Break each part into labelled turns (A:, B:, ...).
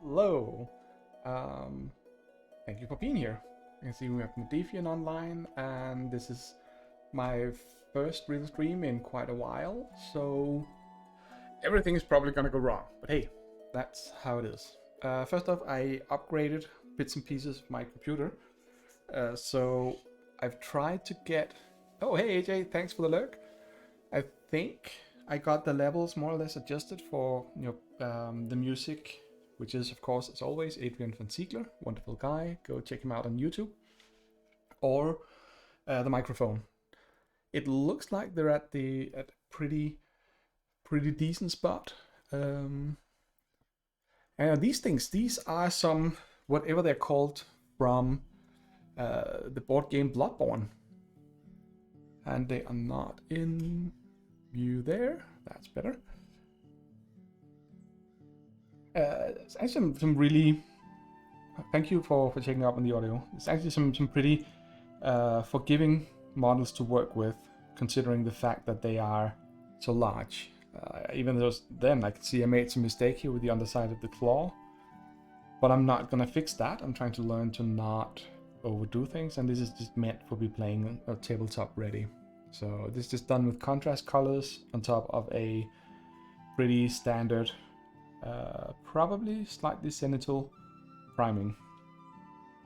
A: Hello. Um, Thank you for being here. You can see we have Modifian online, and this is my first real stream in quite a while, so everything is probably gonna go wrong. But hey, that's how it is. First off, I upgraded bits and pieces of my computer, so I've tried to get. Oh, hey AJ, thanks for the lurk. I think I got the levels more or less adjusted for the music, which is of course as always Adrian von Ziegler, wonderful guy. Go check him out on YouTube. Or the microphone. It looks like they're at a pretty decent spot. And these are some whatever they're called from the board game Bloodborne, and they are not in view there. That's better. It's actually some really. Thank you for checking up on the audio. It's actually some pretty forgiving models to work with, considering the fact that they are so large. Even though then I can see I made some mistake here with the underside of the claw, but I'm not gonna fix that. I'm trying to learn to not overdo things, and this is just meant for be playing a tabletop ready. So this is just done with contrast colors on top of a pretty standard, probably slightly zenithal priming.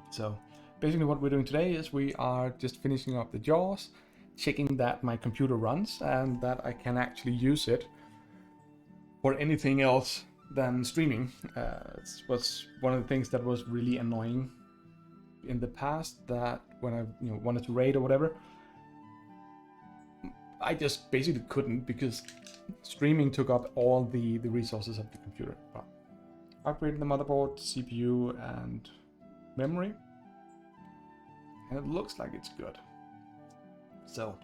A: So basically what we're doing today is we are just finishing up the jaws, checking that my computer runs and that I can actually use it for anything else than streaming. It was one of the things that was really annoying in the past, that when I wanted to raid or whatever, I just basically couldn't, because streaming took up all the resources of the computer. But upgraded the motherboard, CPU, and memory, and it looks like it's good. So,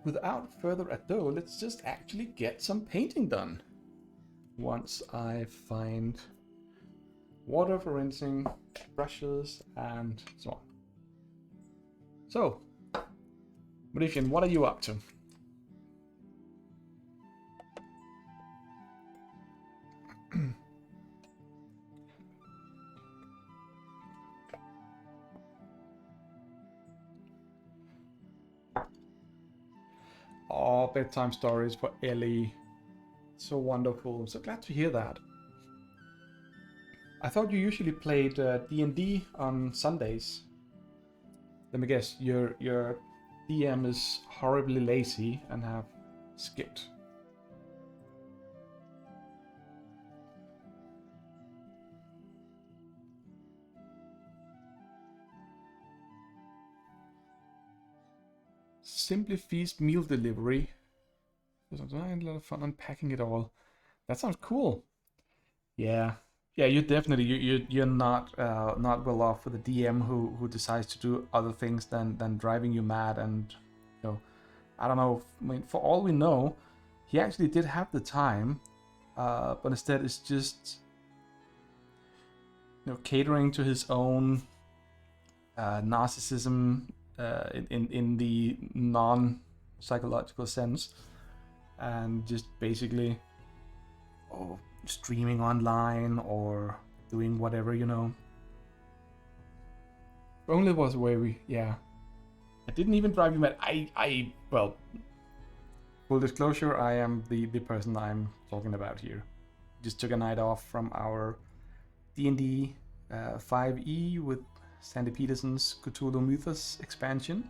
A: without further ado, let's just actually get some painting done. Once I find water for rinsing, brushes, and so on. So, Modifian, what are you up to? Oh, bedtime stories for Ellie. So wonderful. I'm so glad to hear that. I thought you usually played D&D on Sundays. Let me guess, your DM is horribly lazy and have skipped. Simply Feast meal delivery. A lot of fun unpacking it all. That sounds cool. Yeah, you definitely you're not well off with a DM who decides to do other things than driving you mad. And I don't know. I mean, for all we know, he actually did have the time, but instead it's just catering to his own narcissism in the non-psychological sense, and just basically streaming online or doing whatever, Only was a way I didn't even drive you mad. Well, full disclosure, I am the person I'm talking about here. Just took a night off from our D&D 5e with Sandy Peterson's Cthulhu Mythos expansion,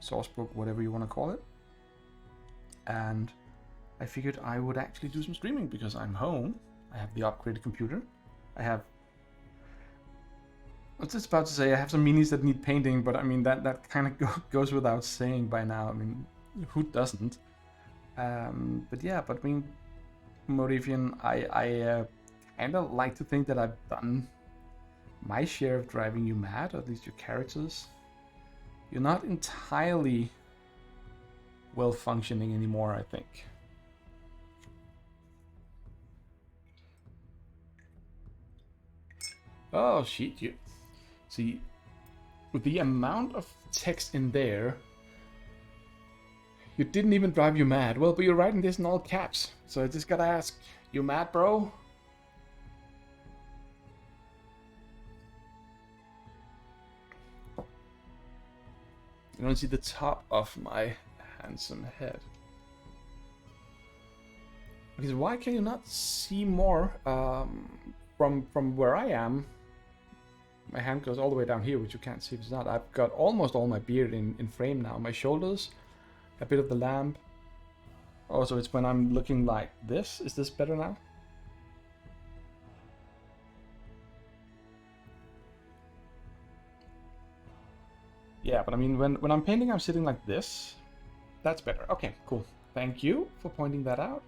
A: sourcebook, whatever you want to call it, and I figured I would actually do some streaming because I'm home. I have the upgraded computer. I was just about to say I have some minis that need painting, but I mean that kind of goes without saying by now. I mean, who doesn't? But I mean, Modifian, I kind of like to think that I've done my share of driving you mad, or at least your characters. You're not entirely well functioning anymore, I think. Oh shit, you see, with the amount of text in there, You didn't even drive you mad. Well, but you're writing this in all caps, so I just gotta ask, you mad, bro? You don't see the top of my handsome head. Because why can you not see more from where I am? My hand goes all the way down here, which you can't see if it's not. I've got almost all my beard in frame now. My shoulders, a bit of the lamp. Oh, so it's when I'm looking like this. Is this better now? Yeah, but I mean, when I'm painting, I'm sitting like this. That's better. Okay, cool. Thank you for pointing that out.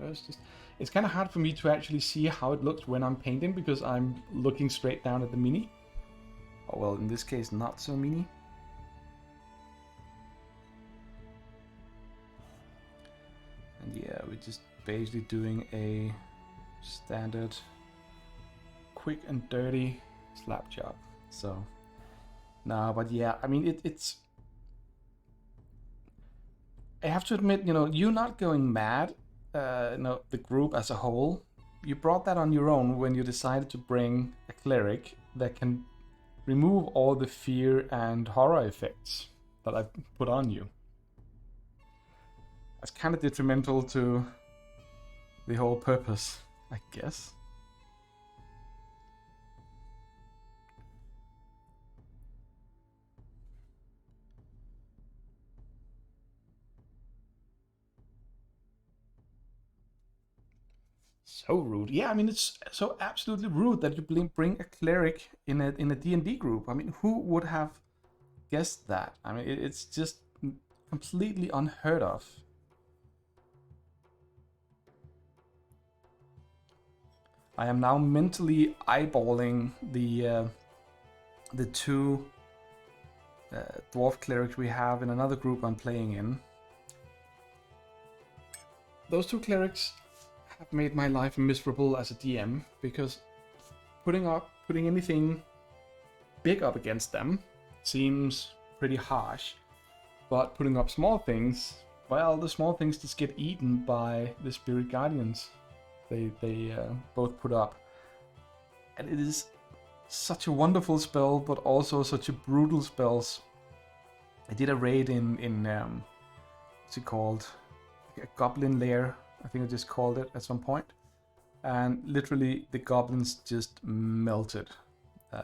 A: It's kind of hard for me to actually see how it looks when I'm painting because I'm looking straight down at the mini. Oh, well, in this case, not so mini. And yeah, we're just basically doing a standard quick and dirty slap job. So, no, but yeah, I mean, it's... I have to admit, you know, you not going mad, the group as a whole, you brought that on your own when you decided to bring a cleric that can remove all the fear and horror effects that I put on you. That's kind of detrimental to the whole purpose, I guess. So rude. Yeah, I mean, it's so absolutely rude that you bring a cleric in a D&D group. I mean, who would have guessed that? I mean, it's just completely unheard of. I am now mentally eyeballing the two dwarf clerics we have in another group I'm playing in. Those two clerics have made my life miserable as a DM because putting anything big up against them seems pretty harsh, but putting up small things, well, the small things just get eaten by the spirit guardians they both put up, and it is such a wonderful spell, but also such a brutal spell. I did a raid in what's it called, a goblin lair, I think I just called it at some point, and literally the goblins just melted. I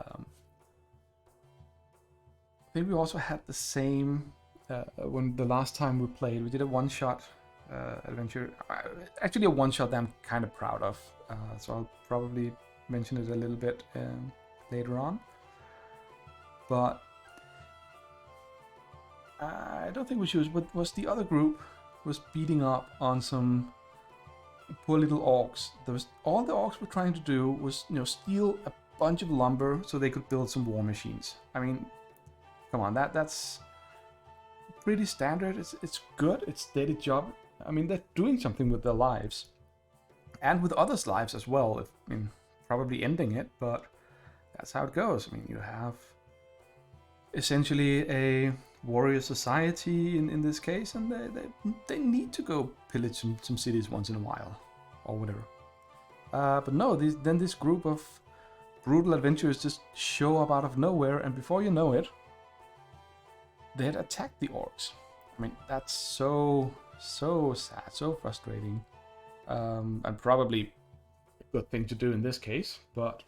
A: think we also had the same when the last time we played. We did a one-shot adventure, actually a one-shot that I'm kind of proud of, so I'll probably mention it a little bit later on. But I don't think we should. What was the other group was beating up on some poor little orcs. There was all the orcs were trying to do was, you know, steal a bunch of lumber so they could build some war machines. I mean, come on, that's pretty standard. It's good. It's steady job. I mean, they're doing something with their lives and with others' lives as well. I mean, probably ending it, but that's how it goes. I mean, you have essentially a warrior society in this case, and they need to go pillage some cities once in a while or whatever. But no, then this group of brutal adventurers just show up out of nowhere, and before you know it, they had attacked the orcs. I mean, that's so sad, so frustrating, and probably a good thing to do in this case, but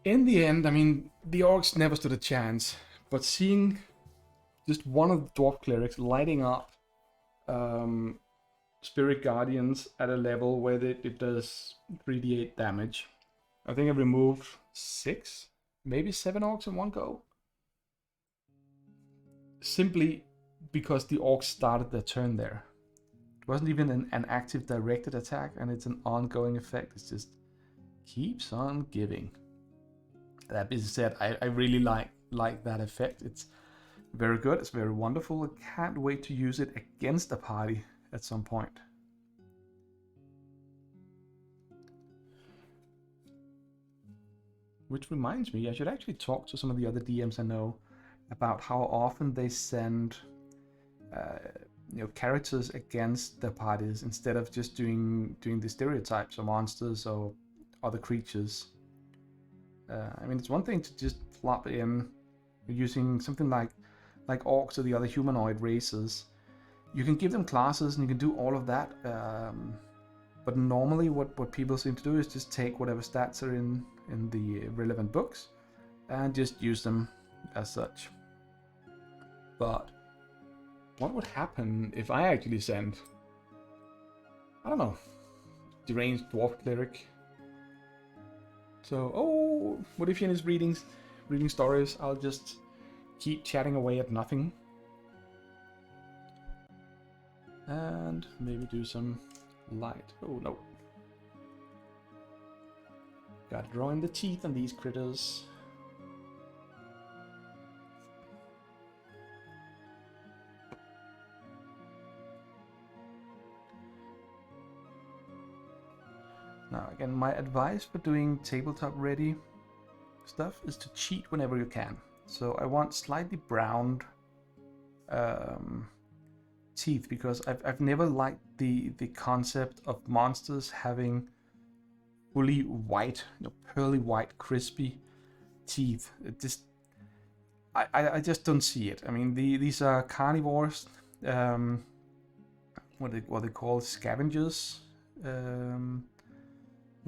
A: in the end, I mean, the orcs never stood a chance, but seeing just one of the dwarf clerics lighting up spirit guardians at a level where it does 3d8 damage. I think I removed 6, maybe 7 orcs in one go. Simply because the orcs started their turn there. It wasn't even an active directed attack, and it's an ongoing effect. It just keeps on giving. That being said, I really like that effect. It's very good. It's very wonderful. I can't wait to use it against a party at some point. Which reminds me, I should actually talk to some of the other DMs I know about how often they send characters against the parties instead of just doing the stereotypes of monsters or other creatures. I mean, it's one thing to just plop in using something like orcs or the other humanoid races. You can give them classes and you can do all of that. But normally what people seem to do is just take whatever stats are in the relevant books and just use them as such. But what would happen if I actually sent, I don't know, deranged dwarf cleric? So, what if he is reading stories? I'll just keep chatting away at nothing. And maybe do some light. Oh, no. Gotta draw in the teeth on these critters. Now, again, my advice for doing tabletop ready stuff is to cheat whenever you can. So I want slightly browned teeth, because I've never liked the concept of monsters having fully white, pearly white, crispy teeth. It just, I just don't see it. I mean, these are carnivores, what they call scavengers. We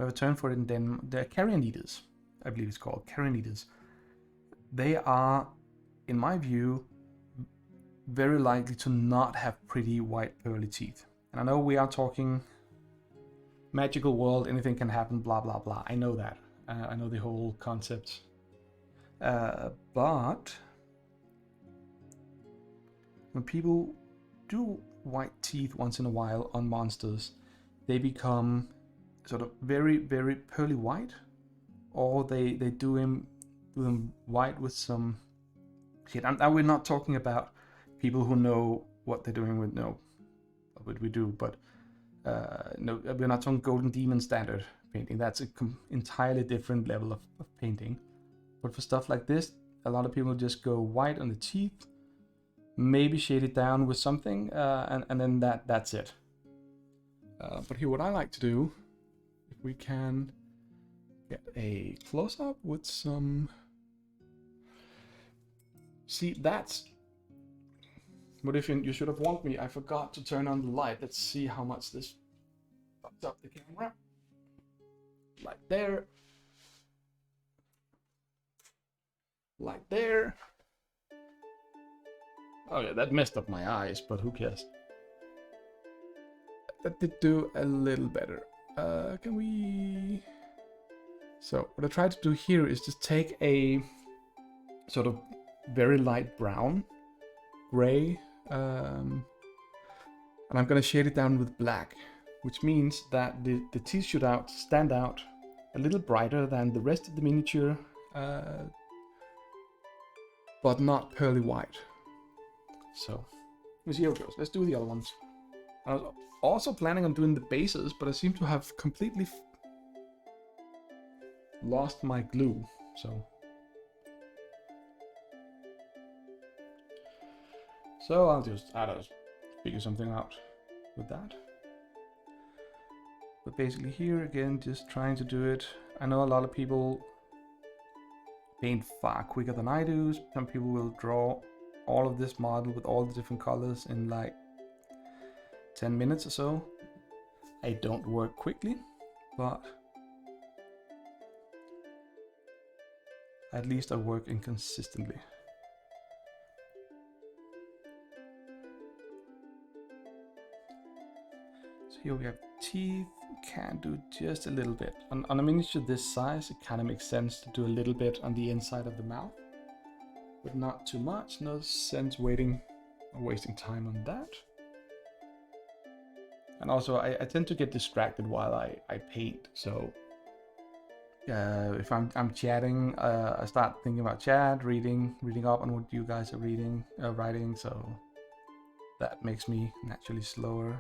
A: have a term for it in Denmark. They're carrion eaters, I believe it's called carrion eaters. They are, in my view, very likely to not have pretty white pearly teeth. And I know we are talking magical world, anything can happen, blah blah blah. I know that. I know the whole concept. But when people do white teeth once in a while on monsters, they become sort of very, very pearly white, or they do them white with some shit. And we're not talking about people who know what they're doing with what we do, but no, we're not talking Golden Demon standard painting. That's an entirely different level of painting. But for stuff like this, a lot of people just go white on the teeth, maybe shade it down with something, and then that's it. But here, what I like to do, if we can get a close-up with some... See, that's... What if you should have warned me? I forgot to turn on the light. Let's see how much this fucks up the camera. Like there. Like there. Oh yeah, that messed up my eyes, but who cares? That did do a little better. Can we... So, what I tried to do here is just take a sort of very light brown, gray, and I'm going to shade it down with black, which means that the teeth should stand out a little brighter than the rest of the miniature, but not pearly white. So, let's see how it goes. Let's do the other ones. I was also planning on doing the bases, but I seem to have completely lost my glue, so... I'll just figure something out with that. But basically here again, just trying to do it. I know a lot of people paint far quicker than I do. Some people will draw all of this model with all the different colors in like 10 minutes or so. I don't work quickly, but at least I work inconsistently. Here we have teeth. Can do just a little bit. On a miniature this size, it kind of makes sense to do a little bit on the inside of the mouth, but not too much. No sense wasting time on that. And also, I tend to get distracted while I paint. So if I'm chatting, I start thinking about chat, reading up on what you guys are writing. So that makes me naturally slower.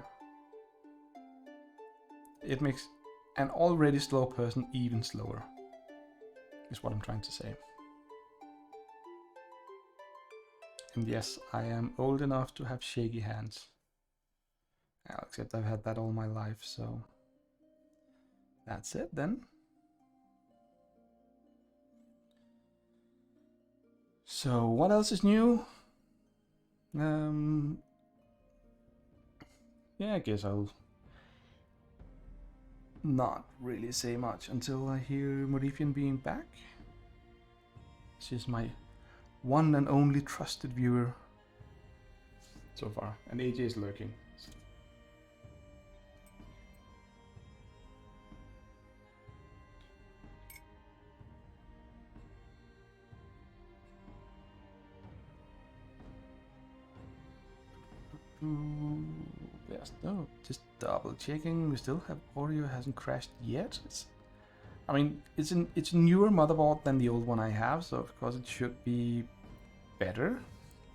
A: It makes an already slow person even slower, is what I'm trying to say. And yes, I am old enough to have shaky hands. Except I've had that all my life, so that's it then. So what else is new? Yeah, I guess I'll not really say much until I hear Morifian being back. She's my one and only trusted viewer so far, and AJ is lurking. Yes, no, just double checking. We still have audio, hasn't crashed yet. I mean, it's a newer motherboard than the old one I have, so of course it should be better.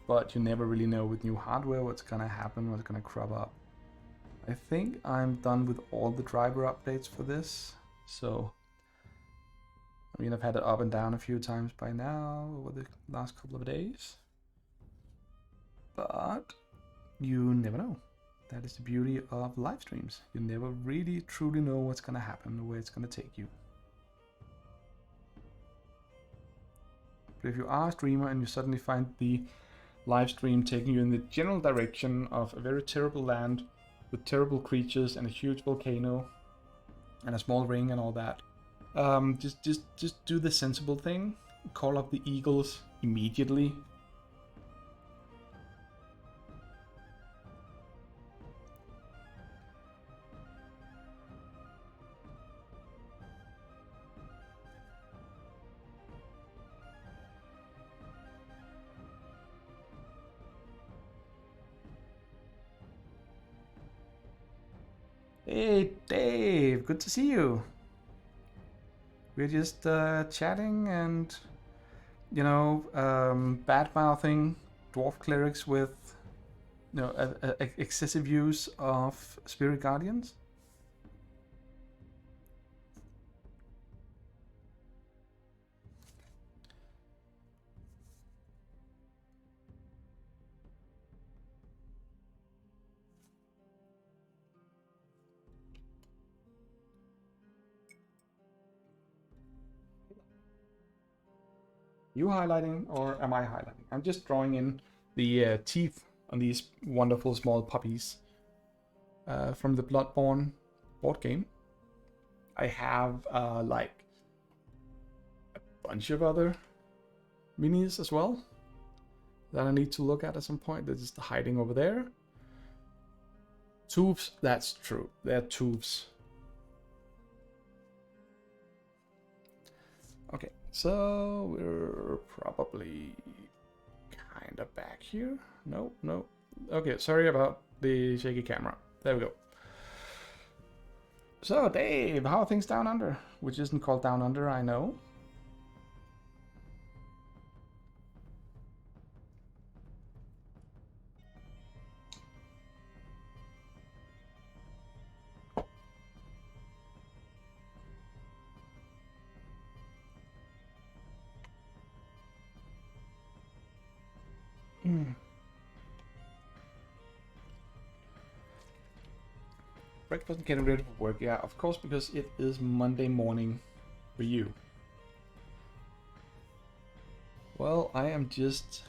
A: But you never really know with new hardware what's gonna happen, what's gonna crop up. I think I'm done with all the driver updates for this, so I mean I've had it up and down a few times by now over the last couple of days. But you never know. That is the beauty of live streams. You never really truly know what's gonna happen or where it's gonna take you. But if you are a streamer and you suddenly find the live stream taking you in the general direction of a very terrible land with terrible creatures and a huge volcano and a small ring and all that, just do the sensible thing. Call up the Eagles immediately. Hey Dave, good to see you. We're just chatting and, you know, bad-mouthing dwarf clerics with, you know, excessive use of spirit guardians. You highlighting or am I highlighting? I'm just drawing in the teeth on these wonderful small puppies from the Bloodborne board game. I have like a bunch of other minis as well that I need to look at some point. They're just hiding over there. Tubes, that's true. They're tubes. Okay, so we're probably kind of back here. No. Okay, sorry about the shaky camera. There we go. So, Dave, how are things down under? Which isn't called down under, I know. Breakfast getting ready for work. Yeah, of course, because it is Monday morning for you. Well, I am just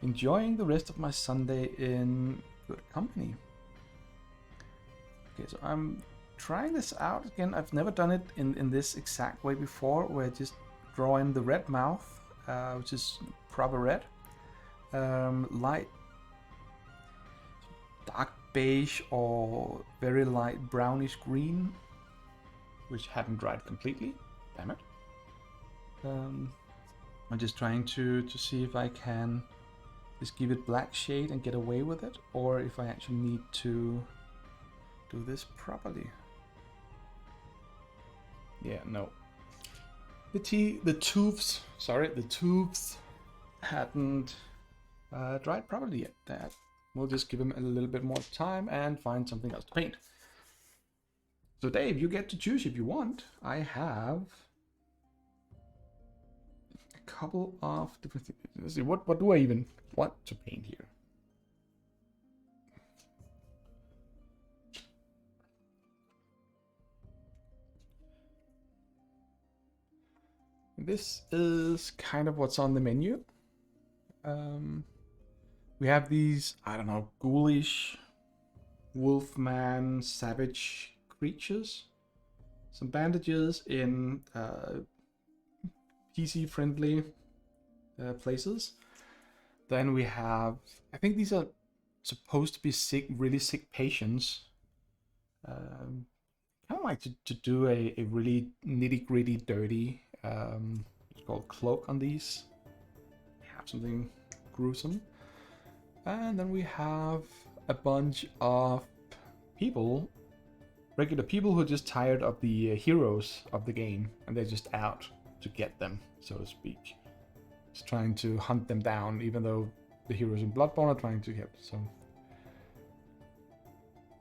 A: enjoying the rest of my Sunday in good company. Okay, so I'm trying this out again. I've never done it in this exact way before, where I just draw in the red mouth, which is proper red, light, dark beige or very light brownish green, which hadn't dried completely. Damn it. I'm just trying to see if I can just give it black shade and get away with it, or if I actually need to do this properly. Yeah, no. The tubes hadn't dried properly yet. That we'll just give them a little bit more time and find something else to paint. So Dave, you get to choose if you want. I have couple of different things. Let's see, what do I even want to paint here? This is kind of what's on the menu. We have these, I don't know, ghoulish, wolfman, savage creatures. Some bandages in PC-friendly places. Then we have, I think these are supposed to be sick, really sick patients. Kind of like to do a really nitty-gritty, dirty, it's called cloak on these. Have something gruesome. And then we have a bunch of people, regular people who are just tired of the heroes of the game, and they're just out to get them, so to speak. Just trying to hunt them down, even though the heroes in Bloodborne are trying to get some.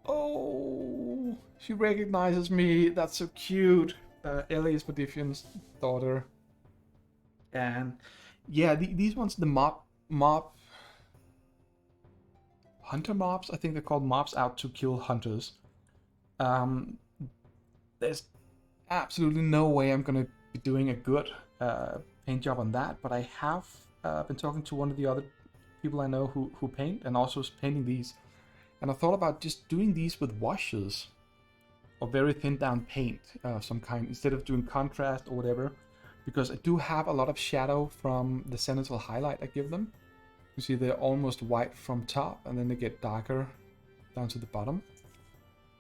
A: Oh, she recognizes me. That's so cute. Ellie is Podifian's daughter. And yeah, these ones, the mob hunter mobs, I think they're called mobs out to kill hunters. There's absolutely no way I'm gonna be doing a good paint job on that, but I have been talking to one of the other people I know who paint, and also is painting these, and I thought about just doing these with washes or very thin down paint of some kind instead of doing contrast or whatever, because I do have a lot of shadow from the cenital highlight I give them. You see they're almost white from top, and then they get darker down to the bottom.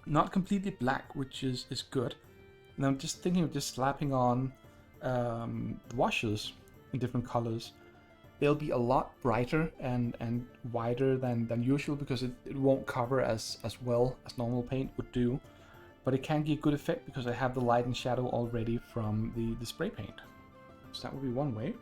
A: Not completely black, which is good. And I'm just thinking of just slapping on washes in different colors. They'll be a lot brighter and wider than usual, because it won't cover as well as normal paint would do. But it can give good effect because I have the light and shadow already from the spray paint. So that would be one way.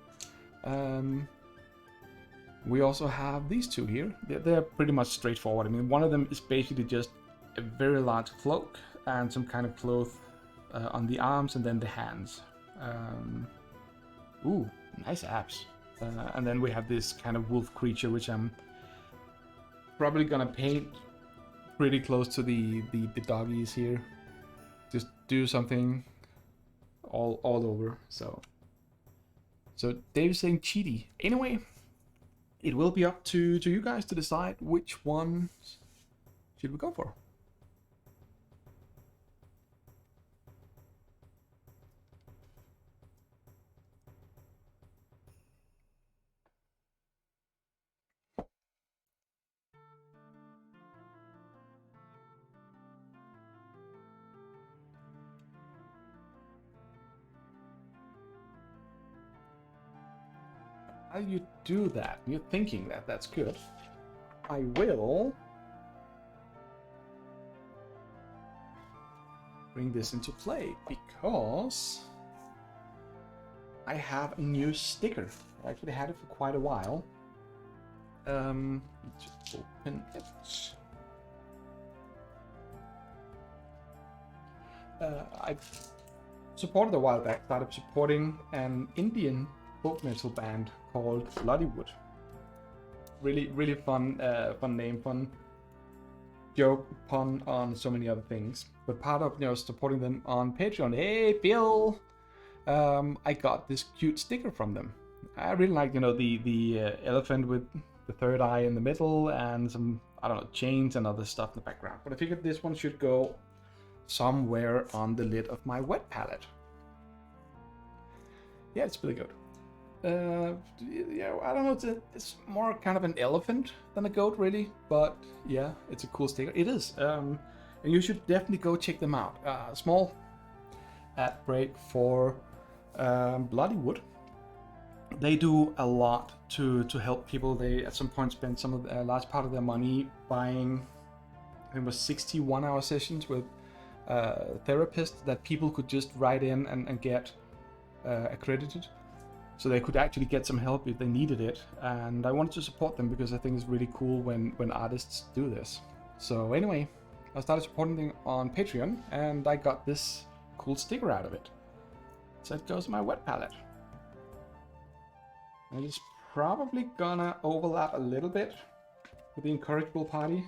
A: We also have these two here. They're pretty much straightforward. I mean, one of them is basically just a very large cloak and some kind of cloth on the arms, and then the hands. Ooh, nice abs. And then we have this kind of wolf creature, which I'm probably gonna paint pretty close to the doggies here. Just do something all over. So Dave's saying cheaty. Anyway, it will be up to you guys to decide which one should we go for. How do you do that? You're thinking that that's good. I will bring this into play because I have a new sticker. I actually had it for quite a while. Let's open it. I've supported a while back, started supporting an Indian folk metal band called Bloodborne. Really fun name, fun joke, pun on so many other things. But part of supporting them on Patreon, hey Bill, I got this cute sticker from them. I really like the elephant with the third eye in the middle and some, I don't know, chains and other stuff in the background. But I figured this one should go somewhere on the lid of my wet palette. Yeah, it's really good. Yeah, I don't know, it's more kind of an elephant than a goat, really, but yeah, it's a cool sticker. It is, and you should definitely go check them out. Small ad break for Bloody Wood. They do a lot to help people. They at some point spent some of a large part of their money buying, I think it was 61-hour sessions with therapists that people could just write in and get accredited. So they could actually get some help if they needed it, and I wanted to support them because I think it's really cool when artists do this. So anyway, I started supporting them on Patreon, and I got this cool sticker out of it. So it goes in my wet palette. And it's probably gonna overlap a little bit with the incorrigible party.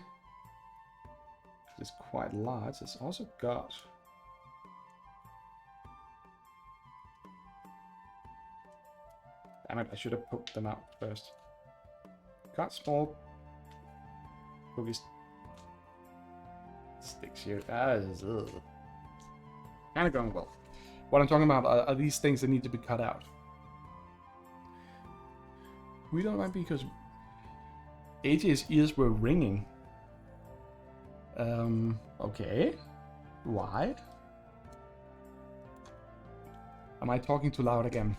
A: It's quite large. It's also got... Damn it, I should have poked them out first. Got small pokey sticks here. Kind of going well. What I'm talking about are these things that need to be cut out. We don't mind because AJ's ears were ringing. Okay. Why? Am I talking too loud again?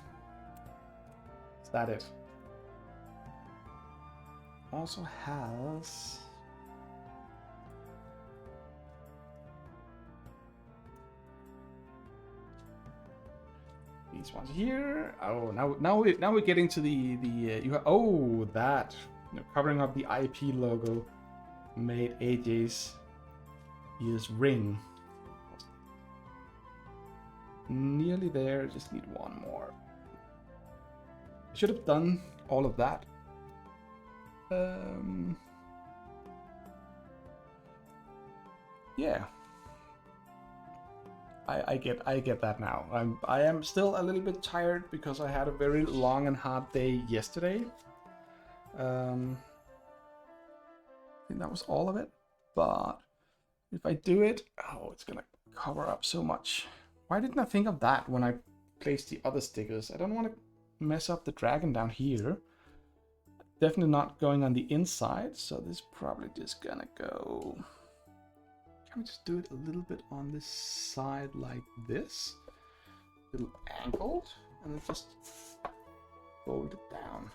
A: Is that it? Also has... these ones here. Oh, now we're getting to the you have, oh, that, you know, covering up the IP logo made AJ's ears ring. Nearly there. Just need one more. I should have done all of that. Yeah. I get that now. I am still a little bit tired because I had a very long and hard day yesterday. I think that was all of it. But if I do it, oh, it's gonna cover up so much. Why didn't I think of that when I placed the other stickers? I don't want to mess up the dragon down here. Definitely not going on the inside, so this is probably just gonna go... Can we just do it a little bit on this side like this? A little angled, and then just fold it down.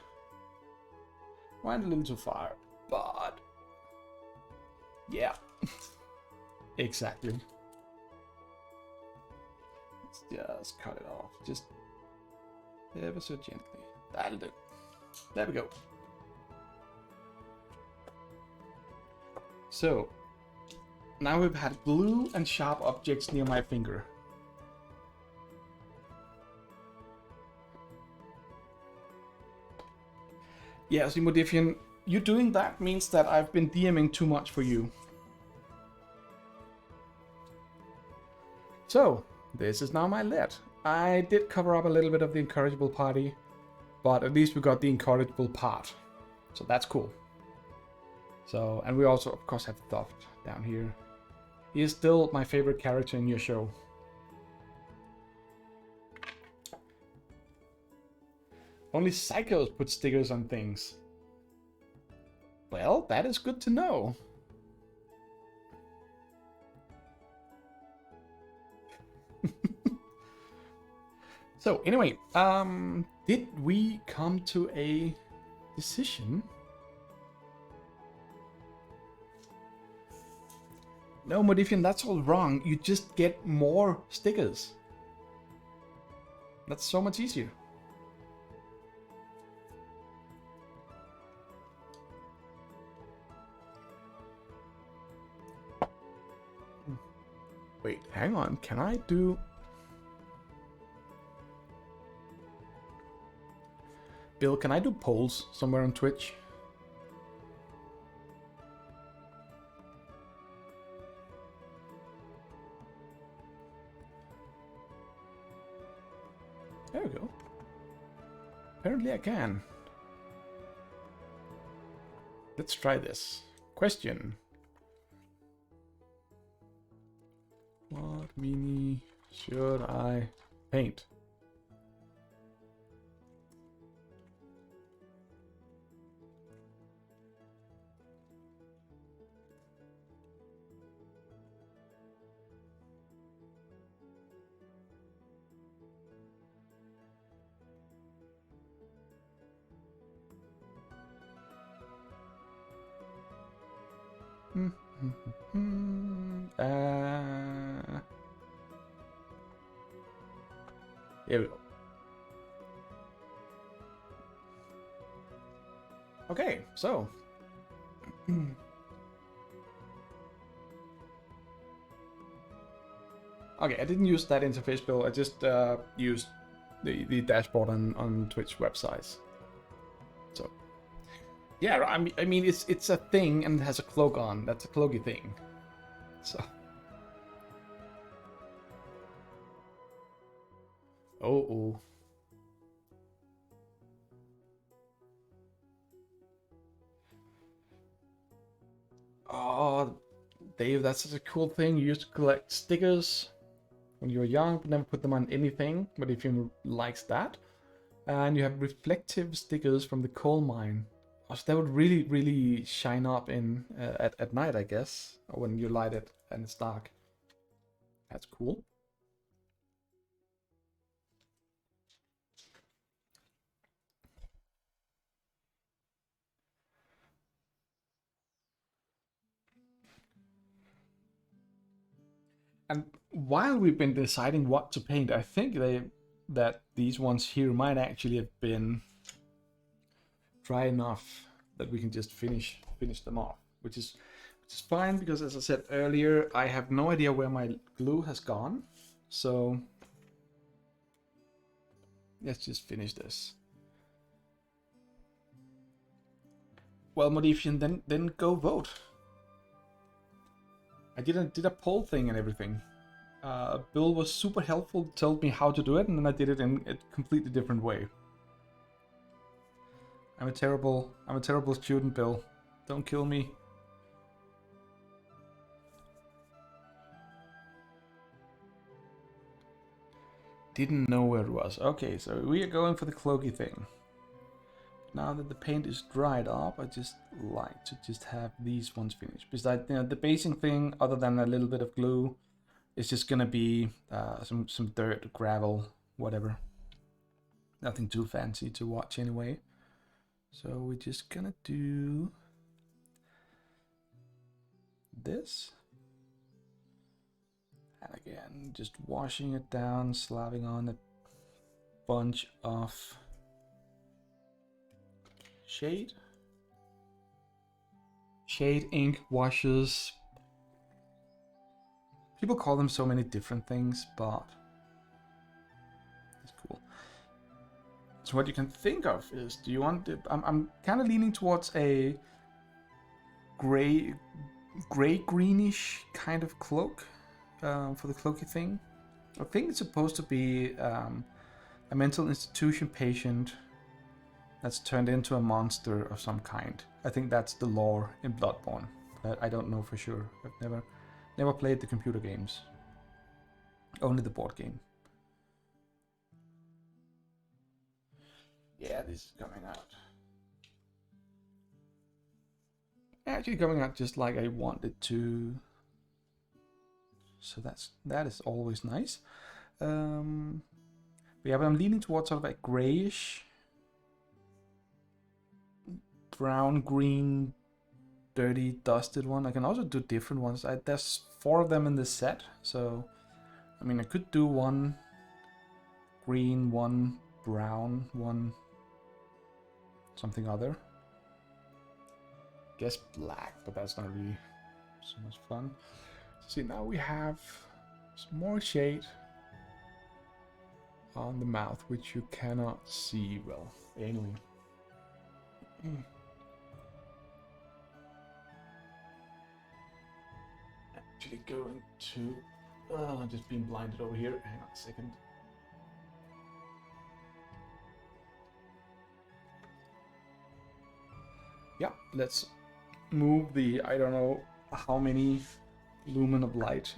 A: Went a little too far, but... yeah. Exactly. Let's just cut it off. Just ever so gently. That'll do. There we go. So, now we've had glue and sharp objects near my finger. Yeah, Simodifian, you doing that means that I've been DMing too much for you. So, this is now my lid. I did cover up a little bit of the incorrigible party, but at least we got the incorrigible part. So that's cool. So, and we also, of course, have Thuft down here. He is still my favorite character in your show. Only psychos put stickers on things. Well, that is good to know. So, anyway, did we come to a decision? No, Modifian, that's all wrong. You just get more stickers. That's so much easier. Wait, hang on. Can I do... Bill, can I do polls somewhere on Twitch? There we go. Apparently I can. Let's try this. Question. What mini should I paint? Here we go. Okay, so okay, I didn't use that interface, Bill. I just used the dashboard on Twitch websites. Yeah, I mean, it's a thing and it has a cloak on. That's a cloaky thing. So. Oh. Oh, Dave, that's such a cool thing. You used to collect stickers when you were young, but never put them on anything. But if you likes that, and you have reflective stickers from the coal mine. Oh, so that would really, really shine up in at night, I guess, or when you light it and it's dark. That's cool. And while we've been deciding what to paint, I think that these ones here might actually have been dry enough that we can just finish them off, which is fine because, as I said earlier, I have no idea where my glue has gone. So let's just finish this. Well, Modifian, then go vote. I did a poll thing and everything. Bill was super helpful, told me how to do it, and then I did it in a completely different way. I'm a terrible student, Bill. Don't kill me. Didn't know where it was. Okay, so we are going for the cloaky thing. Now that the paint is dried up, I just like to just have these ones finished. Because the basing thing, other than a little bit of glue, is just gonna be some dirt, gravel, whatever. Nothing too fancy to watch anyway. So we're just gonna do this. And again, just washing it down, slapping on a bunch of shade ink washes. People call them so many different things, but it's cool. So what you can think of is, do you want it? I'm kind of leaning towards a gray greenish kind of cloak for the cloaky thing. I think it's supposed to be a mental institution patient that's turned into a monster of some kind. I think that's the lore in Bloodborne, but I don't know for sure. I've never played the computer games, only the board game. Yeah, this is coming out. Actually coming out just like I wanted to. So that is always nice. Yeah, but I'm leaning towards sort of a grayish, brown, green, dirty, dusted one. I can also do different ones. There's 4 of them in this set, so I mean I could do one green, one brown, one something other. Guess black, but that's not really so much fun. See, now we have some more shade on the mouth, which you cannot see well. Anyway. Actually going to... I'm just being blinded over here. Hang on a second. Yeah, let's move the, I don't know how many lumen of light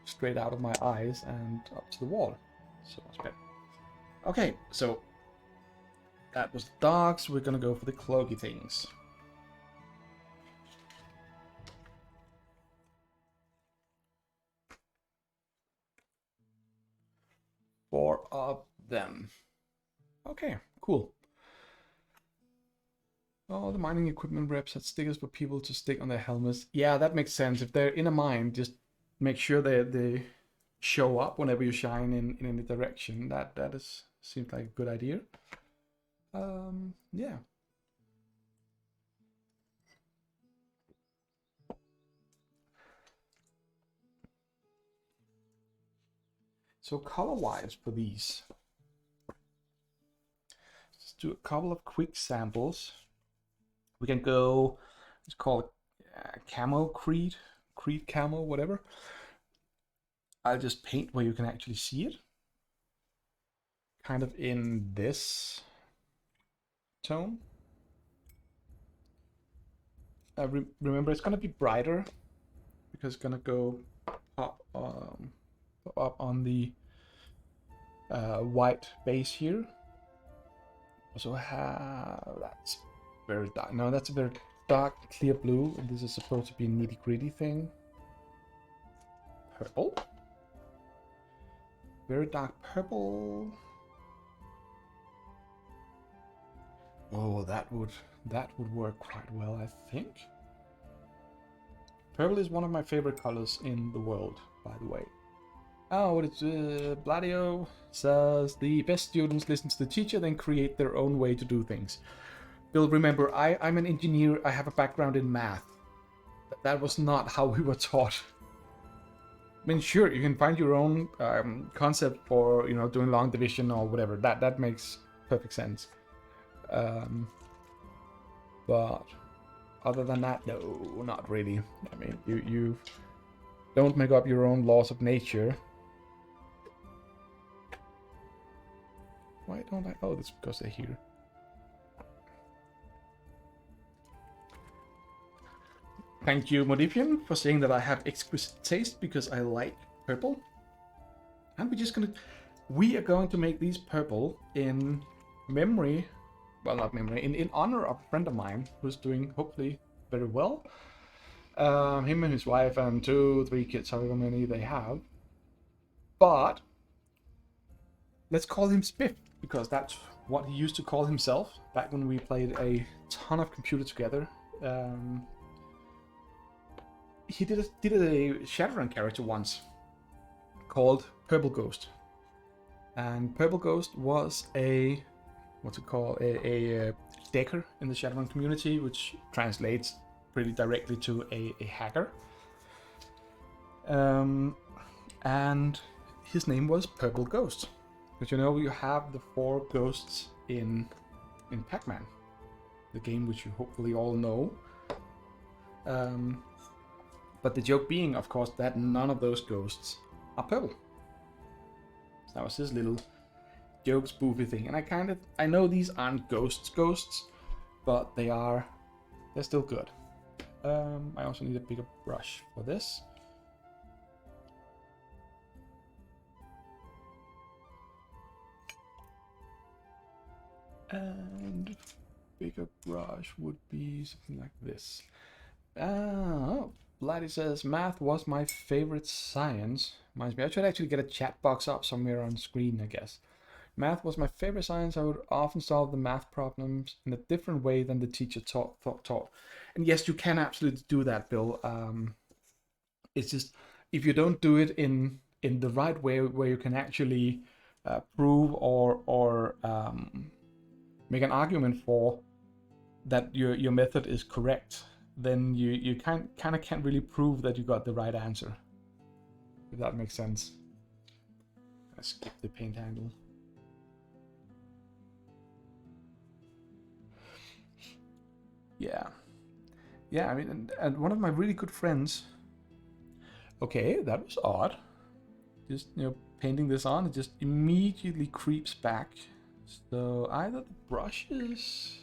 A: straight out of my eyes and up to the wall. So much better. Okay, so that was the darks. We're gonna go for the cloaky things. 4 of them. Okay, cool. Oh, the mining equipment reps had stickers for people to stick on their helmets. Yeah, that makes sense. If they're in a mine, just make sure they show up whenever you shine in any direction. That seems like a good idea. Yeah. So color-wise for these, let's do a couple of quick samples. We can go, let's call it camo creed, creed camo, whatever. I'll just paint where you can actually see it. Kind of in this tone. Remember, it's gonna be brighter because it's gonna go pop up on the white base here. Also have that's very dark. No, that's a very dark clear blue, and this is supposed to be a nitty gritty thing. Purple. Very dark purple. Oh, that would work quite well, I think. Purple is one of my favorite colors in the world, by the way. Oh, what it's Bladio says the best students listen to the teacher, then create their own way to do things. Bill, remember, I'm an engineer. I have a background in math. That was not how we were taught. I mean, sure, you can find your own concept for doing long division or whatever. That makes perfect sense. But other than that, no, not really. I mean, you don't make up your own laws of nature. Why don't I? Oh, that's because they're here. Thank you, Modifian, for saying that I have exquisite taste because I like purple. And we are going to make these purple in memory, well, not memory, in honor of a friend of mine who's doing hopefully very well. Him and his wife and 2-3 kids, however many they have. But let's call him Spiff, because that's what he used to call himself back when we played a ton of computer together. He did a Shadowrun character once called Purple Ghost, and Purple Ghost was a decker in the Shadowrun community, which translates pretty directly to a hacker. And his name was Purple Ghost, because you have the 4 ghosts in Pac-Man, the game which you hopefully all know. But the joke being, of course, that none of those ghosts are purple. So that was his little joke spoofy thing. And I know these aren't ghosts, but they're still good. I also need a bigger brush for this. And bigger brush would be something like this. Oh, Bloody says, math was my favorite science. Reminds me, I should actually get a chat box up somewhere on screen, I guess. Math was my favorite science. I would often solve the math problems in a different way than the teacher taught. And yes, you can absolutely do that, Bill. It's just, if you don't do it in the right way, where you can actually prove or make an argument for that your method is correct, then you kind of can't really prove that you got the right answer, if that makes sense. I skip the paint handle. Yeah, I mean, and one of my really good friends, okay, that was odd, just painting this on, it just immediately creeps back. So either the brush is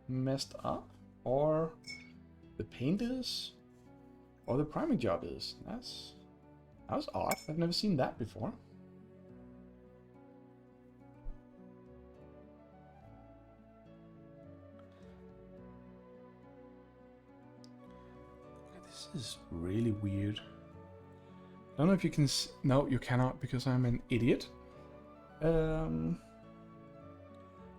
A: messed up, or the paint is, or the priming job is. That was odd. I've never seen that before. This is really weird. I don't know if you can. No, you cannot, because I'm an idiot.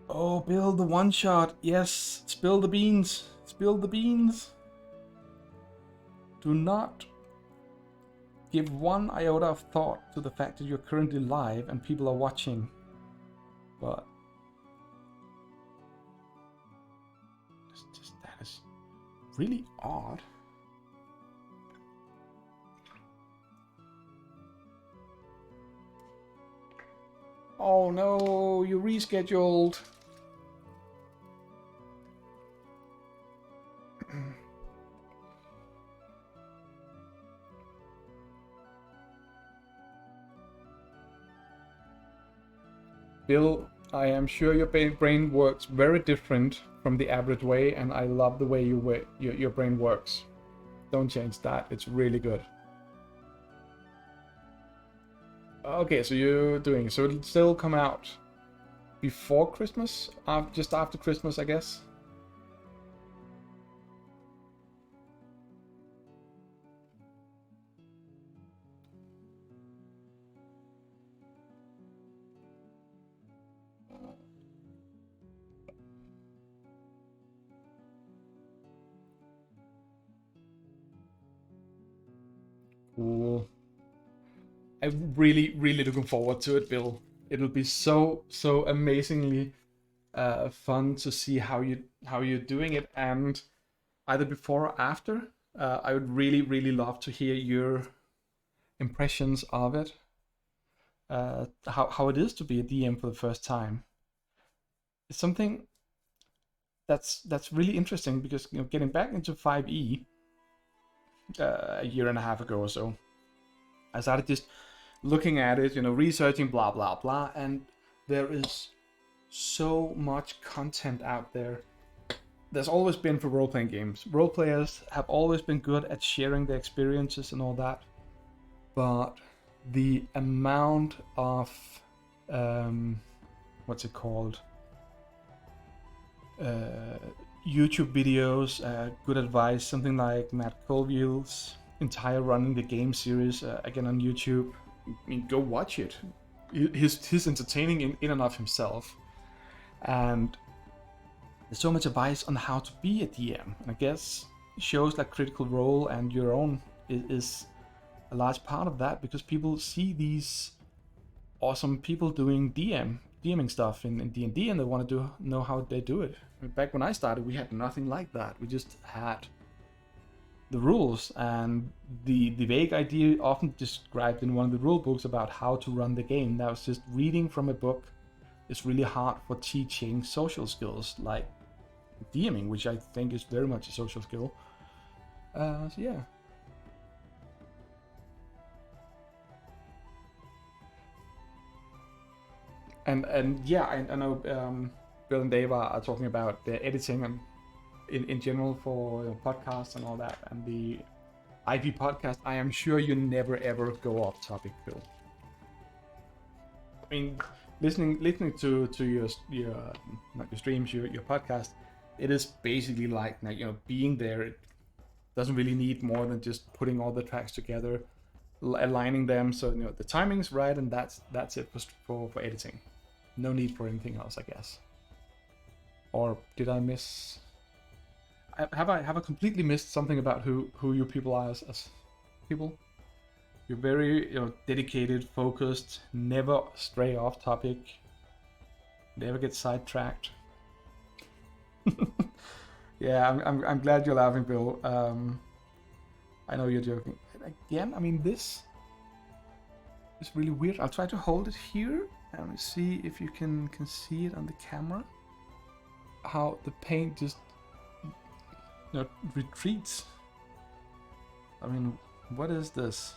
A: Oh, Bill, the one shot. Yes, spill the beans. Spill the beans. Do not give one iota of thought to the fact that you're currently live and people are watching. But that is really odd. Oh no, you rescheduled. Bill, I am sure your brain works very different from the average way, and I love the way your brain works. Don't change that. It's really good. Okay, so you're doing so it'll still come out before Christmas, just after Christmas, I guess. Cool. I'm really, really looking forward to it, Bill. It'll be so amazingly fun to see how you're doing it, and either before or after. I would really, really love to hear your impressions of it. How it is to be a DM for the first time. It's something that's really interesting because getting back into 5e a year and a half ago or so, I started just looking at it, researching, blah blah blah, and there is so much content out there. There's always been for role-playing games. Role players have always been good at sharing their experiences and all that, but the amount of what's it called? YouTube videos, good advice, something like Matt Colville's entire Running the Game series, again on YouTube. I mean, go watch it. He's entertaining in and of himself, and there's so much advice on how to be a DM. And I guess shows like Critical Role and your own is a large part of that, because people see these awesome people doing DMing stuff in D&D, and they want to know how they do it. I mean, back when I started, we had nothing like that. We just had the rules and the vague idea often described in one of the rule books about how to run the game. That was just reading from a book. It's really hard for teaching social skills like DMing, which I think is very much a social skill. So yeah. And yeah, I know Bill and Dave are talking about the editing and in general for podcasts and all that, and the IP podcast. I am sure you never ever go off topic, Bill. I mean, listening to your not your streams, your podcast, it is basically like being there. It doesn't really need more than just putting all the tracks together, aligning them so the timing's right, and that's it for editing. No need for anything else, I guess. Or did I miss? Have I completely missed something about who you people are as people? You're very dedicated, focused, never stray off topic, never get sidetracked. Yeah, I'm glad you're laughing, Bill. I know you're joking. Again, I mean, this is really weird. I'll try to hold it here and see if you can see it on the camera. How the paint just retreats. I mean, what is this?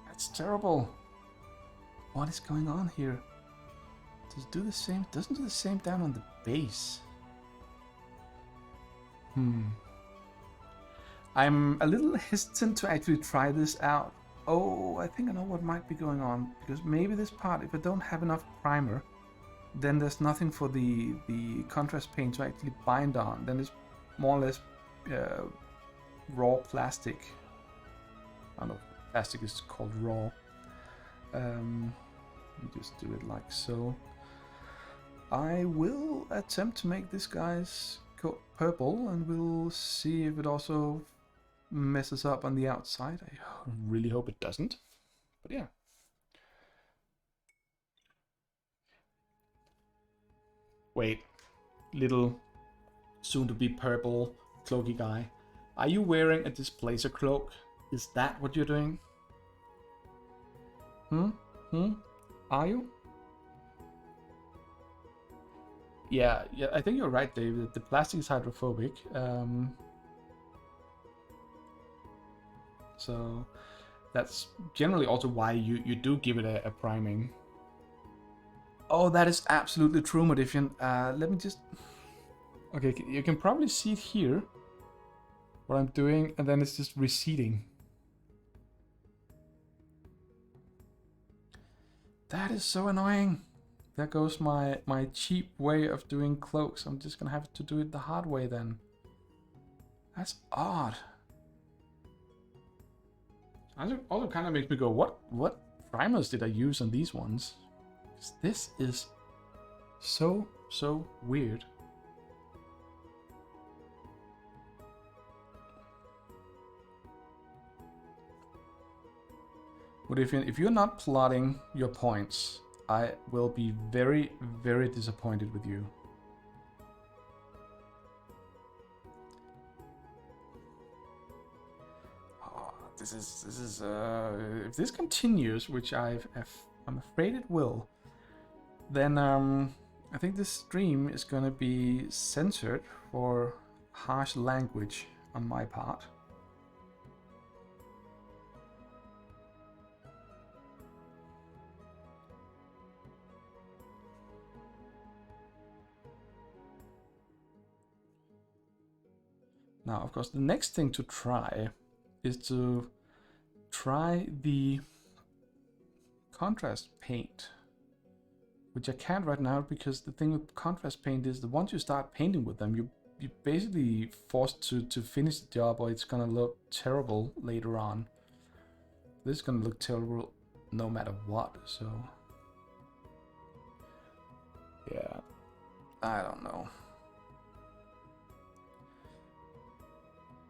A: That's terrible. What is going on here? Does it do the same? It doesn't do the same down on the base. I'm a little hesitant to actually try this out. Oh, I think I know what might be going on, because maybe this part, if I don't have enough primer, then there's nothing for the contrast paint to actually bind on. Then it's more or less raw plastic. I don't know if plastic is called raw. Let me just do it like so. I will attempt to make this guy's coat purple, and we'll see if it also messes up on the outside. I really hope it doesn't, but yeah. Wait, little soon-to-be purple cloaky guy, are you wearing a displacer cloak? Is that what you're doing? Are you? Yeah, I think you're right, Dave. The plastic is hydrophobic. So that's generally also why you do give it a priming. Oh, that is absolutely true, Modifian. Let me just... Okay, you can probably see it here, what I'm doing, and then it's just receding. That is so annoying. There goes my cheap way of doing cloaks. I'm just gonna have to do it the hard way then. That's odd. Also kind of makes me go, what primers did I use on these ones? Because this is so weird. But if you're not plotting your points, I will be very disappointed with you. Oh, this is if this continues, which I'm afraid it will, then I think this stream is gonna be censored for harsh language on my part. Now, of course, the next thing to try is to try the contrast paint, which I can't right now because the thing with contrast paint is that once you start painting with them, you're basically forced to finish the job or it's gonna look terrible later on. This is gonna look terrible no matter what, so... Yeah, I don't know.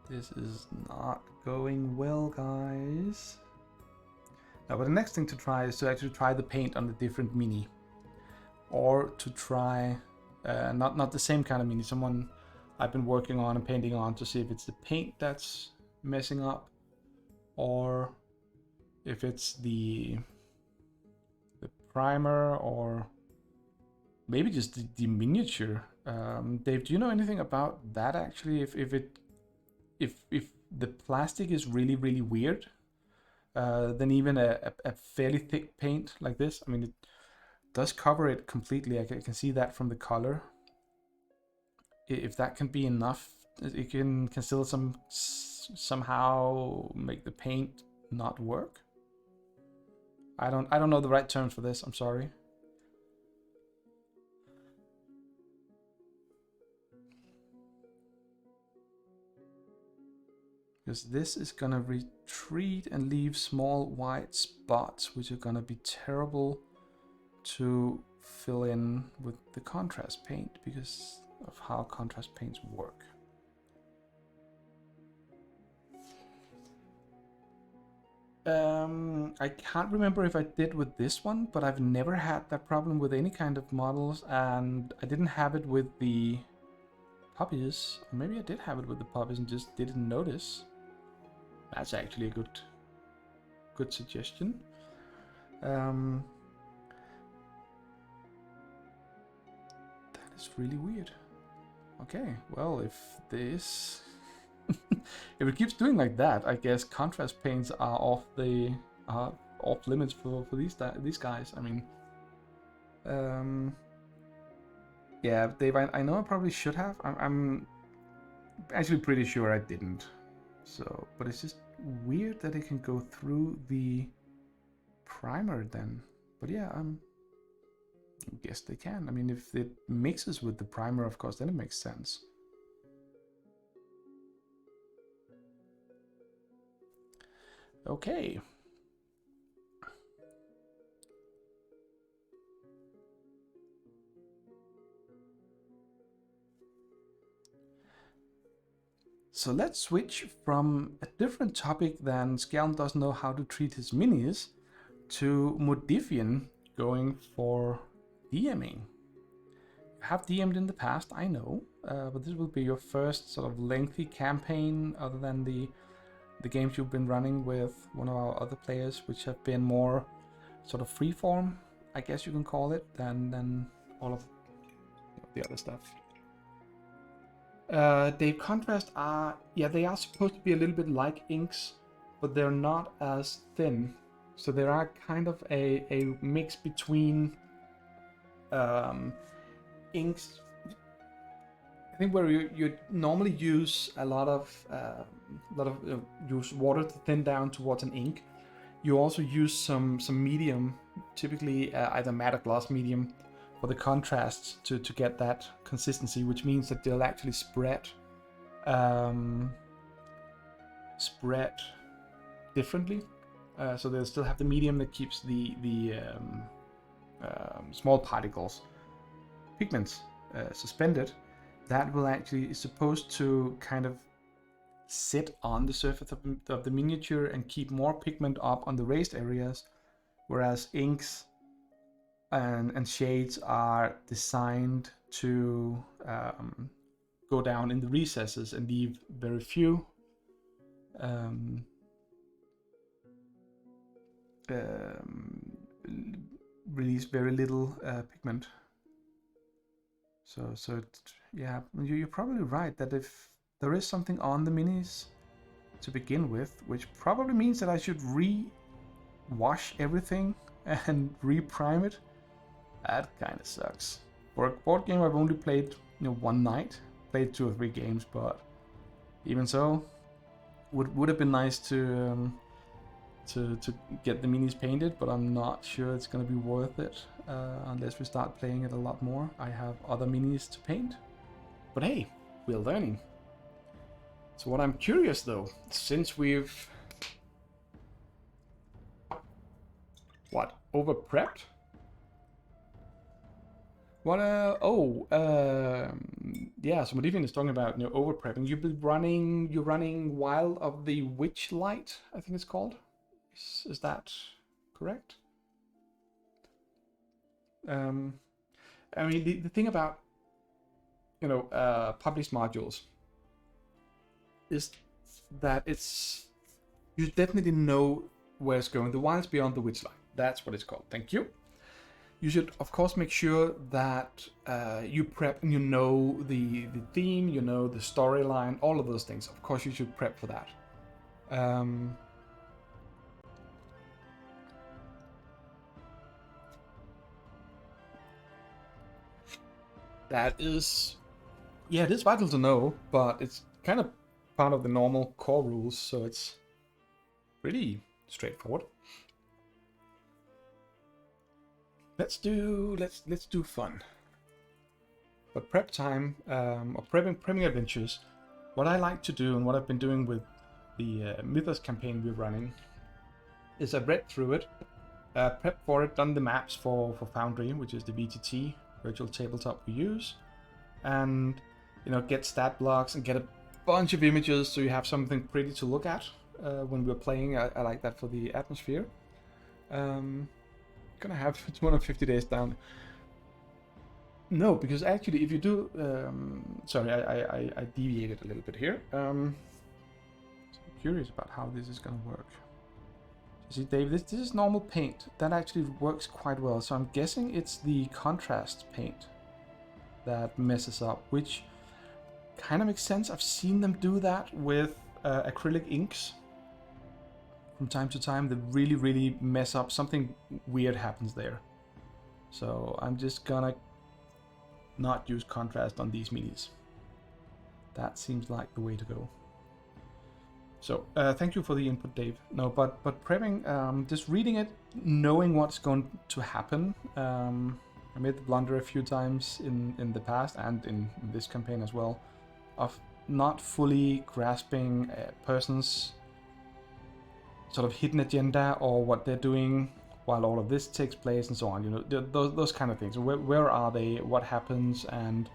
A: This is not going well, guys. Now, but the next thing to try is to actually try the paint on the different mini. Or to try, not the same kind of mini, someone I've been working on and painting on to see if it's the paint that's messing up. Or if it's the primer or maybe just the miniature. Dave, do you know anything about that actually? If the plastic is really weird, then even a fairly thick paint like this, I mean, it does cover it completely. I can see that from the color. If that can be enough, it can still somehow make the paint not work. I don't know the right terms for this. I'm sorry. Because this is gonna retreat and leave small white spots, which are gonna be terrible to fill in with the contrast paint because of how contrast paints work. I can't remember if I did with this one, but I've never had that problem with any kind of models, and I didn't have it with the puppies. Or maybe I did have it with the puppies and just didn't notice. That's actually a good suggestion. That is really weird. Okay, well, if this if it keeps doing like that, I guess contrast paints are off limits for these guys. I mean, yeah, Dave, I know I probably should have. I'm actually pretty sure I didn't. So, but it's just weird that it can go through the primer then. But yeah, I guess they can. I mean, if it mixes with the primer, of course, then it makes sense. Okay. So let's switch from a different topic than Skjalm doesn't know how to treat his minis to Modifian going for DMing. You have DM'd in the past, I know, but this will be your first sort of lengthy campaign other than the games you've been running with one of our other players, which have been more sort of freeform, I guess you can call it, than all of the other stuff. Dave, contrast are, yeah, they are supposed to be a little bit like inks, but they're not as thin. So there are kind of a mix between inks. I think where you normally use a lot of use water to thin down towards an ink. You also use some medium, typically either matte or gloss medium, for the contrasts to get that consistency, which means that they'll actually spread differently. So they'll still have the medium that keeps the small particles, pigments suspended. That will actually is supposed to kind of sit on the surface of the miniature and keep more pigment up on the raised areas, whereas inks and shades are designed to go down in the recesses and leave very few release very little pigment. So yeah, you're probably right that if there is something on the minis to begin with, which probably means that I should re-wash everything and re-prime it. That kind of sucks. For a board game, I've only played one night, played 2 or 3 games, but even so, would have been nice to get the minis painted, but I'm not sure it's gonna be worth it unless we start playing it a lot more. I have other minis to paint, but hey, we're learning. So what I'm curious though, since we've over prepped. What yeah, so Modifian is talking about over prepping. You're running Wild of the Witchlight, I think it's called. Is that correct? I mean, the thing about published modules is that you definitely know where it's going. The Wilds Beyond the Witchlight, that's what it's called. Thank you. You should of course make sure that you prep and you know the theme, you know the storyline, all of those things. Of course you should prep for that. That is, yeah, it is vital to know, but it's kind of part of the normal core rules, so it's pretty straightforward. Let's do fun. But prep time, or prepping adventures, what I like to do and what I've been doing with the Mythos campaign we're running is I've read through it, prepped for it, done the maps for Foundry, which is the VTT virtual tabletop we use, and get stat blocks and get a bunch of images so you have something pretty to look at when we're playing. I like that for the atmosphere. Gonna have 250 days down. No, because actually if you do sorry, I deviated a little bit here. So I'm curious about how this is gonna work. See, Dave, this is normal paint. That actually works quite well. So I'm guessing it's the contrast paint that messes up, which kind of makes sense. I've seen them do that with acrylic inks. From time to time, they really mess up. Something weird happens there. So I'm just gonna not use contrast on these minis. That seems like the way to go. So thank you for the input, Dave. No, but prepping, just reading it, knowing what's going to happen. I made the blunder a few times in the past and in this campaign as well, of not fully grasping a person's sort of hidden agenda or what they're doing while all of this takes place and so on. Those kind of things. Where are they? What happens? And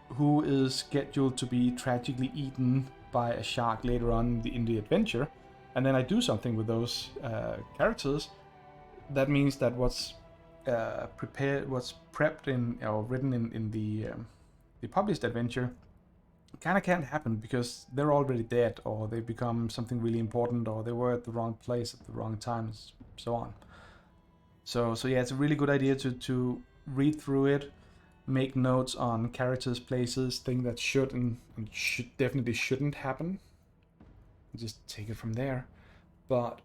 A: who is scheduled to be tragically eaten by a shark later on in the adventure? And then I do something with those characters. That means that what's prepped in or written in the published adventure kind of can't happen because they're already dead, or they become something really important, or they were at the wrong place at the wrong time, and so on. So yeah, it's a really good idea to read through it, make notes on characters, places, things that should and should definitely shouldn't happen. Just take it from there. But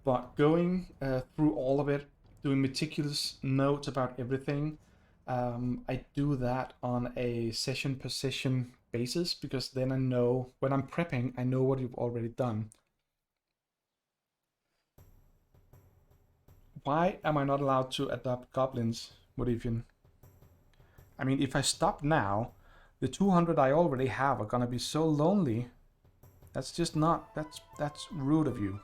A: but going through all of it, doing meticulous notes about everything, I do that on a session per session basis, because then I know when I'm prepping, I know what you've already done. Why am I not allowed to adopt goblins, Modifian? I mean, if I stop now, the 200 I already have are gonna be so lonely. That's just not, that's rude of you.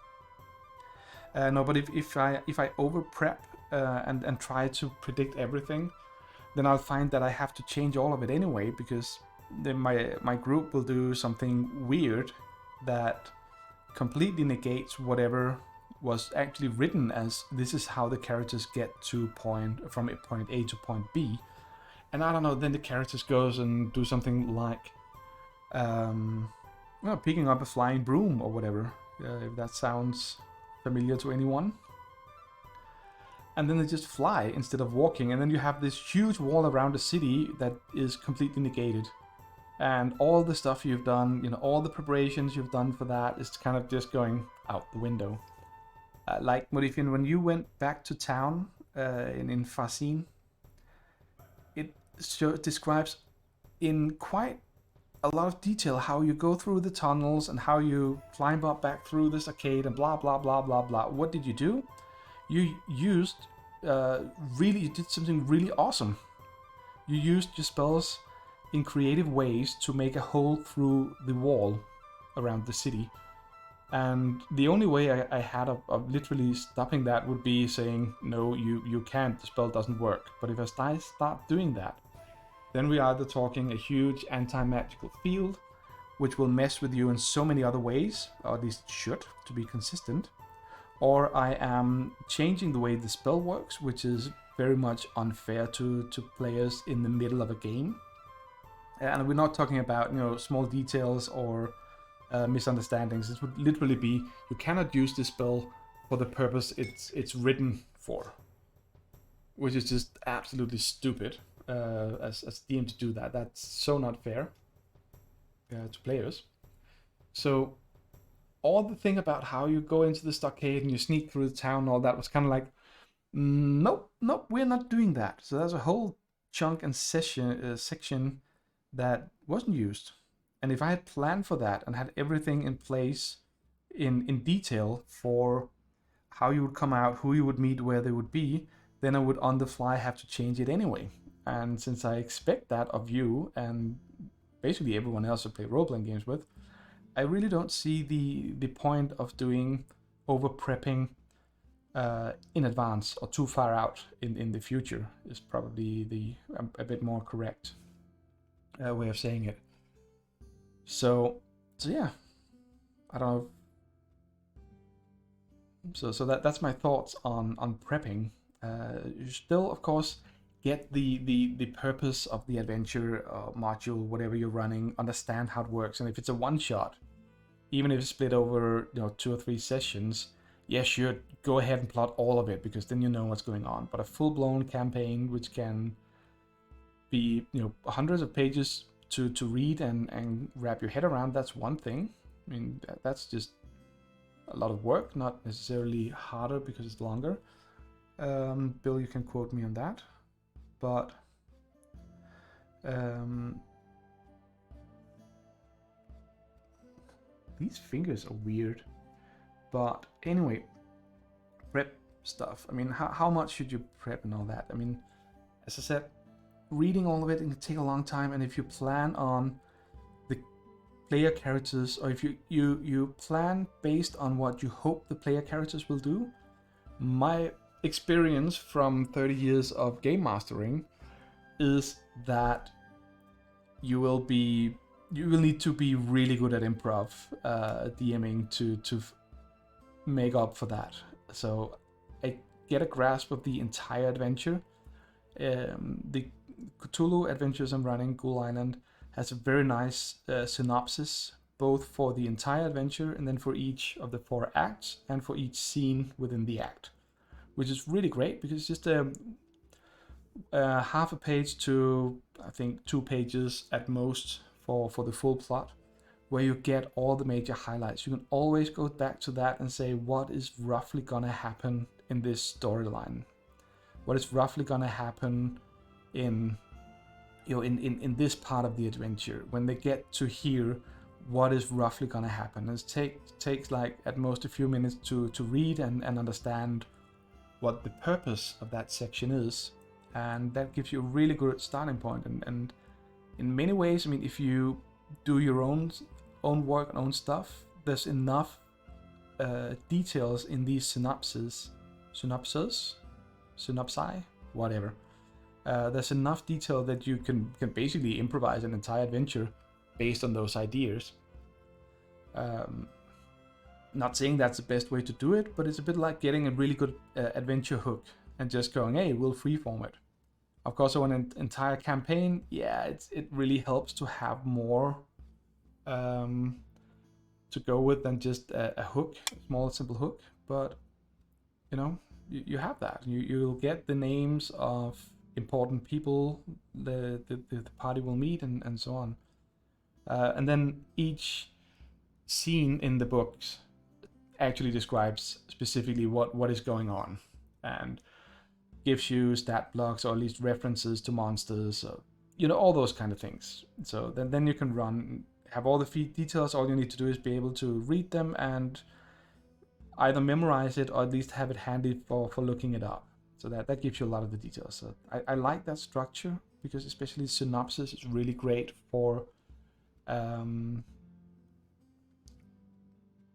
A: No, but if I over prep and try to predict everything, then I'll find that I have to change all of it anyway, because then my group will do something weird that completely negates whatever was actually written as this is how the characters get to from point A to point B. And I don't know, then the characters goes and do something like picking up a flying broom or whatever, if that sounds familiar to anyone. And then they just fly instead of walking, and then you have this huge wall around the city that is completely negated. And all the stuff you've done, all the preparations you've done for that is kind of just going out the window. Like Modifian, when you went back to town in Farcine, it describes in quite a lot of detail how you go through the tunnels and how you climb up back through this arcade and blah blah blah blah blah. What did you do? You used you did something really awesome. You used your spells in creative ways to make a hole through the wall around the city. And the only way I had of literally stopping that would be saying, no, you can't, the spell doesn't work. But if I start doing that, then we are either talking a huge anti-magical field, which will mess with you in so many other ways, or at least should, to be consistent, or I am changing the way the spell works, which is very much unfair to players in the middle of a game. And we're not talking about small details or misunderstandings. It would literally be you cannot use this spell for the purpose it's written for, which is just absolutely stupid. As DM to do that. That's so not fair to players. So all the thing about how you go into the stockade and you sneak through the town, all that was kind of like, nope, we're not doing that. So there's a whole chunk and section that wasn't used. And if I had planned for that and had everything in place in detail for how you would come out, who you would meet, where they would be, then I would on the fly have to change it anyway. And since I expect that of you and basically everyone else I play role-playing games with, I really don't see the point of doing over-prepping in advance or too far out in the future is probably a bit more correct way of saying it. So yeah, I don't know. So that's my thoughts on prepping. You still, of course, get the purpose of the adventure module, whatever you're running, understand how it works, and if it's a one shot, even if it's split over 2 or 3 sessions, yeah, sure, go ahead and plot all of it, because then you know what's going on. But a full-blown campaign, which can be hundreds of pages to read and wrap your head around, that's one thing. I mean, that's just a lot of work, not necessarily harder because it's longer. Bill, you can quote me on that. But these fingers are weird. But anyway, prep stuff. I mean, how much should you prep and all that? I mean, as I said, reading all of it can take a long time, and if you plan on the player characters, or if you plan based on what you hope the player characters will do, my experience from 30 years of game mastering is that you will need to be really good at improv DMing to make up for that. So I get a grasp of the entire adventure. The Cthulhu adventures I'm running, Ghoul Island, has a very nice synopsis, both for the entire adventure and then for each of the 4 acts and for each scene within the act, which is really great because it's just half a page to I think 2 pages at most for the full plot, where you get all the major highlights. You can always go back to that and say what is roughly gonna happen in this storyline, what is roughly gonna happen in in this part of the adventure. When they get to here, what is roughly gonna happen? It takes like at most a few minutes to read and understand what the purpose of that section is, and that gives you a really good starting point. And in many ways, I mean, if you do your own work and own stuff, there's enough details in these synopsi, whatever. There's enough detail that you can basically improvise an entire adventure based on those ideas. Not saying that's the best way to do it, but it's a bit like getting a really good adventure hook and just going, hey, we'll freeform it. Of course, on an entire campaign, yeah, it really helps to have more to go with than just a hook, a small simple hook. But you have that. You'll get the names of important people the party will meet and so on. And then each scene in the books actually describes specifically what is going on and gives you stat blocks or at least references to monsters, all those kind of things. So then you can have all the details. All you need to do is be able to read them and either memorize it or at least have it handy for looking it up. So that gives you a lot of the details. So I like that structure because especially synopsis is really great for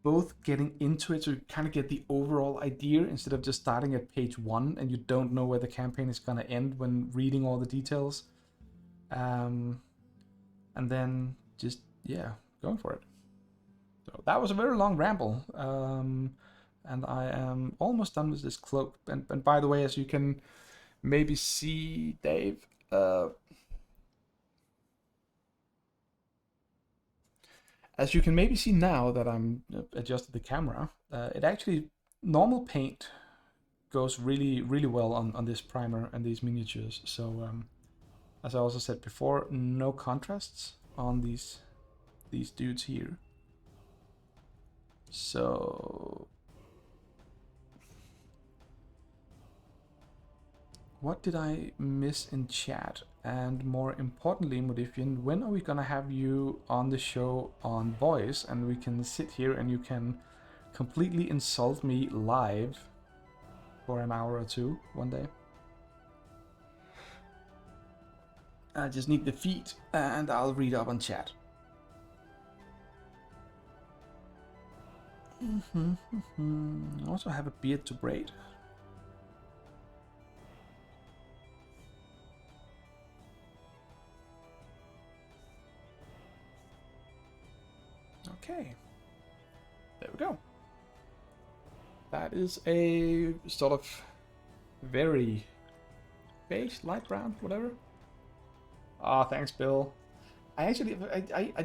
A: both getting into it, so you kind of get the overall idea instead of just starting at page 1 and you don't know where the campaign is going to end when reading all the details. And then just, going for it. So that was a very long ramble. And I am almost done with this cloak. And by the way, as you can maybe see, Dave, as you can maybe see now that I'm adjusted the camera, it actually, normal paint goes really, really well on this primer and these miniatures. So as I also said before, no contrasts on these dudes here. So what did I miss in chat? And more importantly, Modifian, when are we gonna have you on the show on voice and we can sit here and you can completely insult me live for an hour or two one day? I just need the feed and I'll read up on chat. I also have a beard to braid. Okay, there we go. That is a sort of very beige, light brown, whatever. Ah, thanks, Bill. I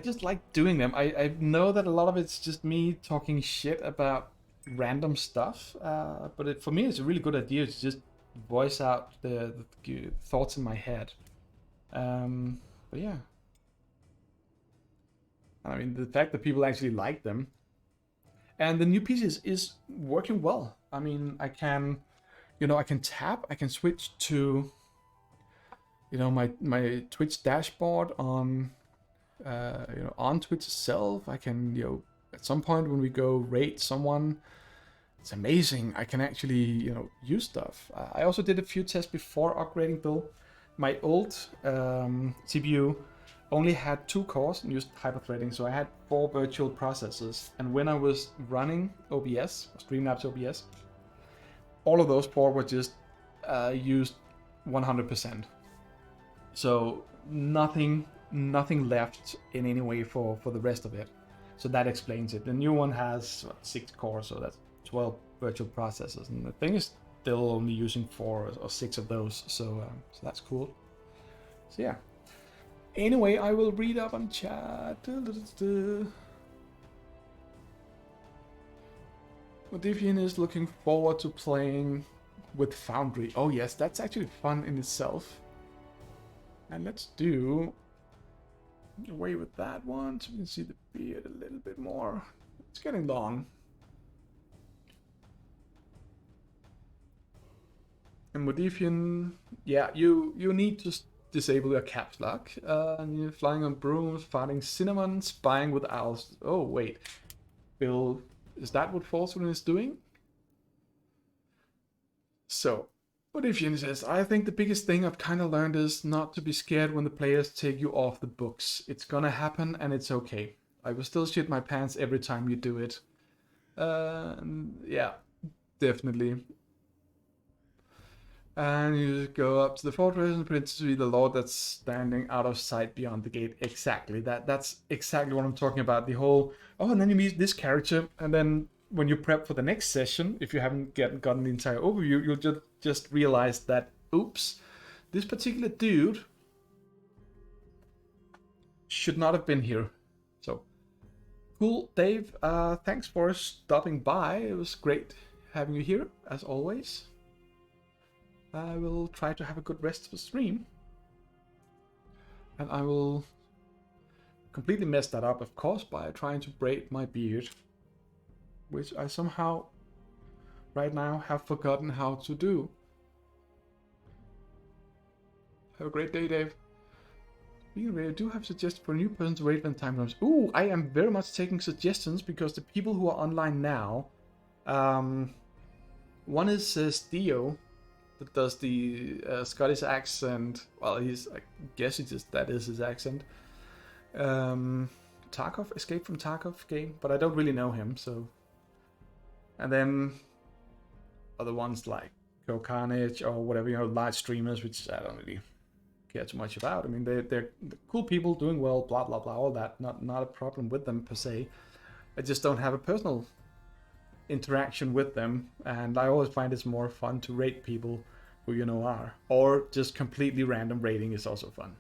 A: just like doing them. I know that a lot of it's just me talking shit about random stuff, but for me it's a really good idea to just voice out the thoughts in my head. But yeah. I mean, the fact that people actually like them. And the new piece is working well. I mean, I can tap, I can switch to, my Twitch dashboard on, on Twitch itself. I can, at some point when we go raid someone, it's amazing. I can actually, use stuff. I also did a few tests before upgrading, Bill. My old CPU only had 2 cores and used hyperthreading, so I had 4 virtual processors. And when I was running OBS, Streamlabs OBS, all of those 4 were just used 100%. So nothing left in any way for the rest of it. So that explains it. The new one has 6 cores, so that's 12 virtual processors, and the thing is still only using 4 or 6 of those. So that's cool. So yeah. Anyway, I will read up on chat. Modifian is looking forward to playing with Foundry. Oh yes, that's actually fun in itself. And let's do away with that one so we can see the beard a little bit more. It's getting long. And Modifian, yeah, you need to disable your caps lock. And you're flying on brooms, fighting cinnamon, spying with owls. Oh wait, Bill, is that what Falsehood is doing? So, Modifian says, I think the biggest thing I've kind of learned is not to be scared when the players take you off the books. It's gonna happen and it's okay. I will still shit my pants every time you do it. Yeah, definitely. And you go up to the fortress and pretend to be the lord that's standing out of sight beyond the gate. Exactly. That's exactly what I'm talking about. The whole, oh, and then you meet this character, and then when you prep for the next session, if you haven't gotten the entire overview, you'll just realize that, oops, this particular dude should not have been here. So, cool, Dave. Thanks for stopping by. It was great having you here, as always. I will try to have a good rest of the stream. And I will completely mess that up, of course, by trying to braid my beard. Which I somehow, right now, have forgotten how to do. Have a great day, Dave. I do have suggestions for a new person to rate when time comes. Ooh, I am very much taking suggestions because the people who are online now, one is Theo, that does the Scottish accent. Well, I guess that is his accent. Tarkov, Escape from Tarkov game, but I don't really know him, so. And then other ones like Go Carnage or whatever, large streamers, which I don't really care too much about. I mean, they're cool people doing well, blah blah blah, all that. Not a problem with them per se. I just don't have a personal interaction with them, and I always find it's more fun to rate people who are, or just completely random rating is also fun.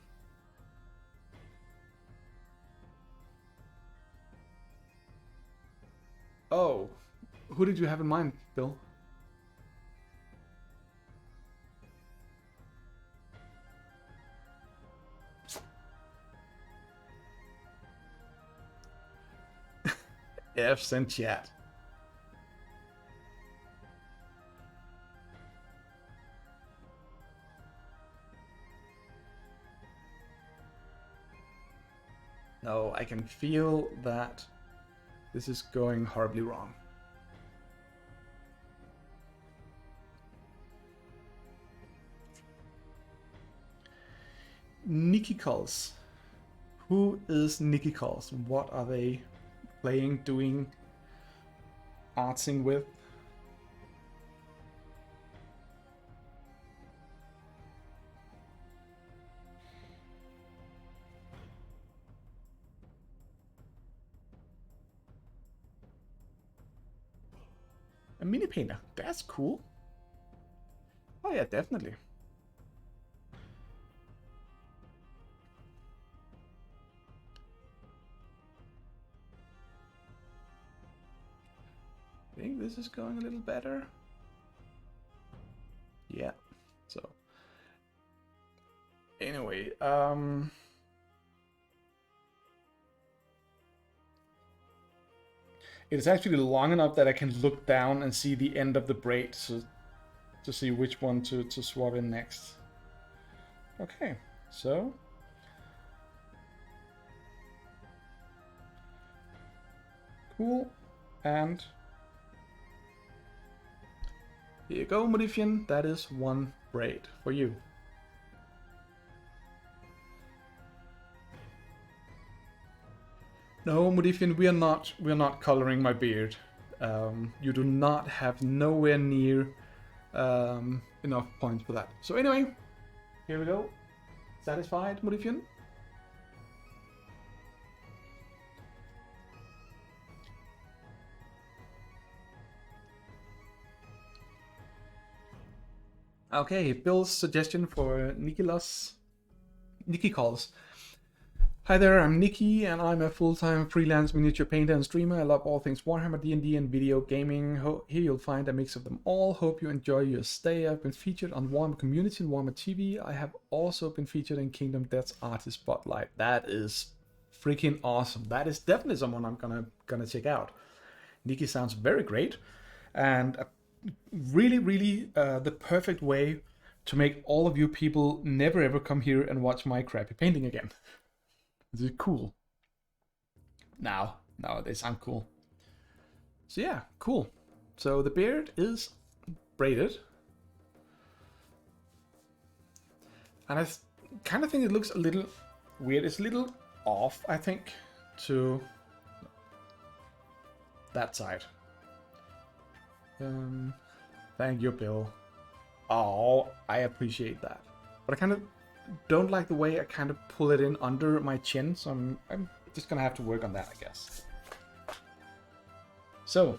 A: Oh, who did you have in mind, Bill? F's in chat. No, I can feel that this is going horribly wrong. Nikki Calls. Who is Nikki Calls? What are they playing, doing, artsing with? A mini painter. That's cool. Oh yeah, definitely. I think this is going a little better. Yeah. So anyway, it is actually long enough that I can look down and see the end of the braid to see which one to swap in next. Okay, so cool, and here you go, Modifian. That is one braid for you. No, Modifian, we are not coloring my beard. You do not have nowhere near enough points for that. So anyway, here we go. Satisfied, Modifian? Okay, Bill's suggestion for Nikki Calls. Hi there, I'm Nikki, and I'm a full-time freelance miniature painter and streamer. I love all things Warhammer, D&D, and video gaming. Here you'll find a mix of them all. Hope you enjoy your stay. I've been featured on Warhammer Community and Warhammer TV. I have also been featured in Kingdom Death's Artist Spotlight. That is freaking awesome. That is definitely someone I'm gonna check out. Nikki sounds very great, and really the perfect way to make all of you people never ever come here and watch my crappy painting again. This is cool. Now they sound cool. So yeah, cool. So the beard is braided, and I kind of think it looks a little weird. It's a little off, I think, to that side. Thank you, Bill. Oh, I appreciate that. But I kind of don't like the way I kind of pull it in under my chin, so I'm just gonna have to work on that, I guess. So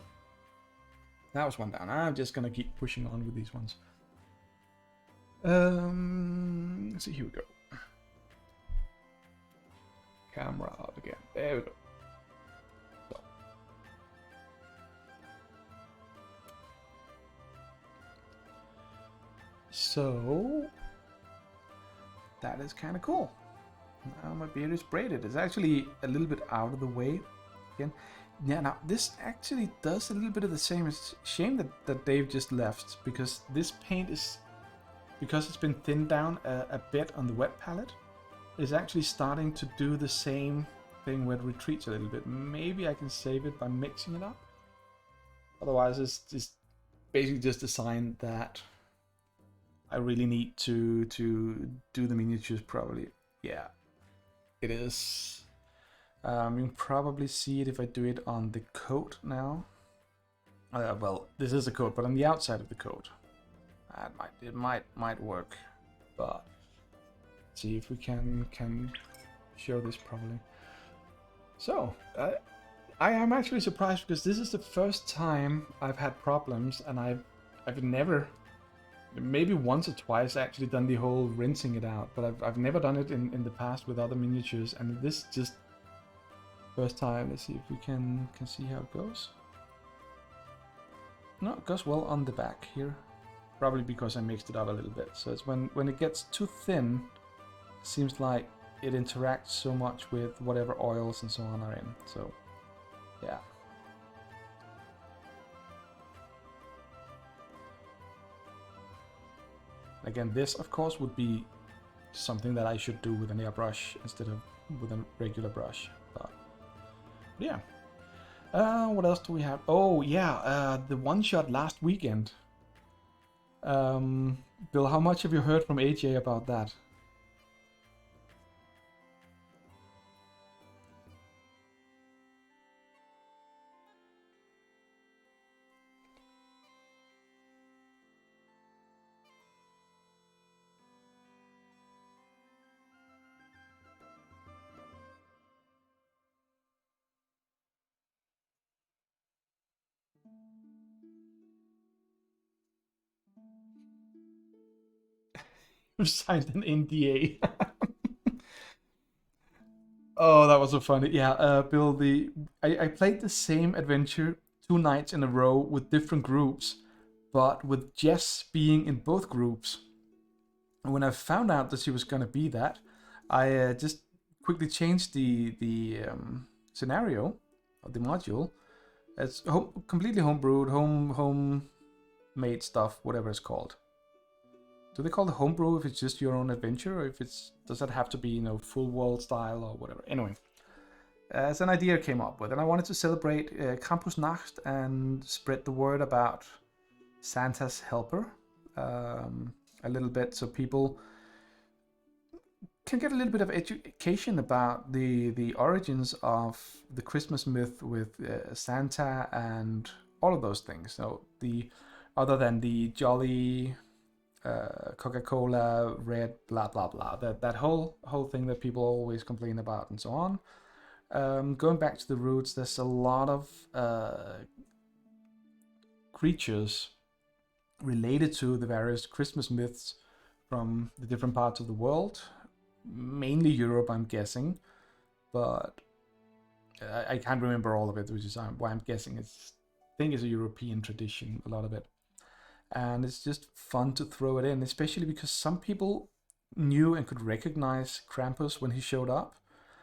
A: that was one down. I'm just gonna keep pushing on with these ones. Let's see, here we go. Camera up again. There we go. So that is kind of cool. Now my beard is braided. It's actually a little bit out of the way again. Yeah, now this actually does a little bit of the same. It's a shame that Dave just left, because this paint is, because it's been thinned down a bit on the wet palette, is actually starting to do the same thing where it retreats a little bit. Maybe I can save it by mixing it up. Otherwise it's just basically just a sign that I really need to do the miniatures properly. Yeah, it is. You can probably see it if I do it on the coat now. Well, this is a coat, but on the outside of the coat, it might work. But let's see if we can show this properly. So I am actually surprised, because this is the first time I've had problems, and I've never. Maybe once or twice actually done the whole rinsing it out, but I've never done it in the past with other miniatures, and this just first time. Let's see if we can see how it goes. No, it goes well on the back here, probably because I mixed it up a little bit. So it's when it gets too thin, it seems like it interacts so much with whatever oils and so on are in. So yeah. Again, this of course would be something that I should do with an airbrush instead of with a regular brush. But yeah. What else do we have? Oh yeah, the one shot last weekend. Bill, how much have you heard from AJ about that? You signed an NDA. Oh, that was so funny. Yeah, Bill, I played the same adventure 2 nights in a row with different groups, but with Jess being in both groups. And when I found out that she was gonna be that, I just quickly changed the scenario of the module. It's completely homebrewed, homemade stuff, whatever it's called. Do they call it homebrew if it's just your own adventure, or if it's, does that have to be, full world style or whatever? Anyway, as an idea I came up with, and I wanted to celebrate Krampusnacht and spread the word about Santa's helper a little bit, so people can get a little bit of education about the origins of the Christmas myth with Santa and all of those things. So other than the jolly Coca-Cola red blah blah blah, that whole thing that people always complain about and so on. Going back to the roots, there's a lot of creatures related to the various Christmas myths from the different parts of the world, mainly Europe, I'm guessing. but I can't remember all of it, which is why I'm guessing I think it's a European tradition, a lot of it. And it's just fun to throw it in, especially because some people knew and could recognize Krampus when he showed up.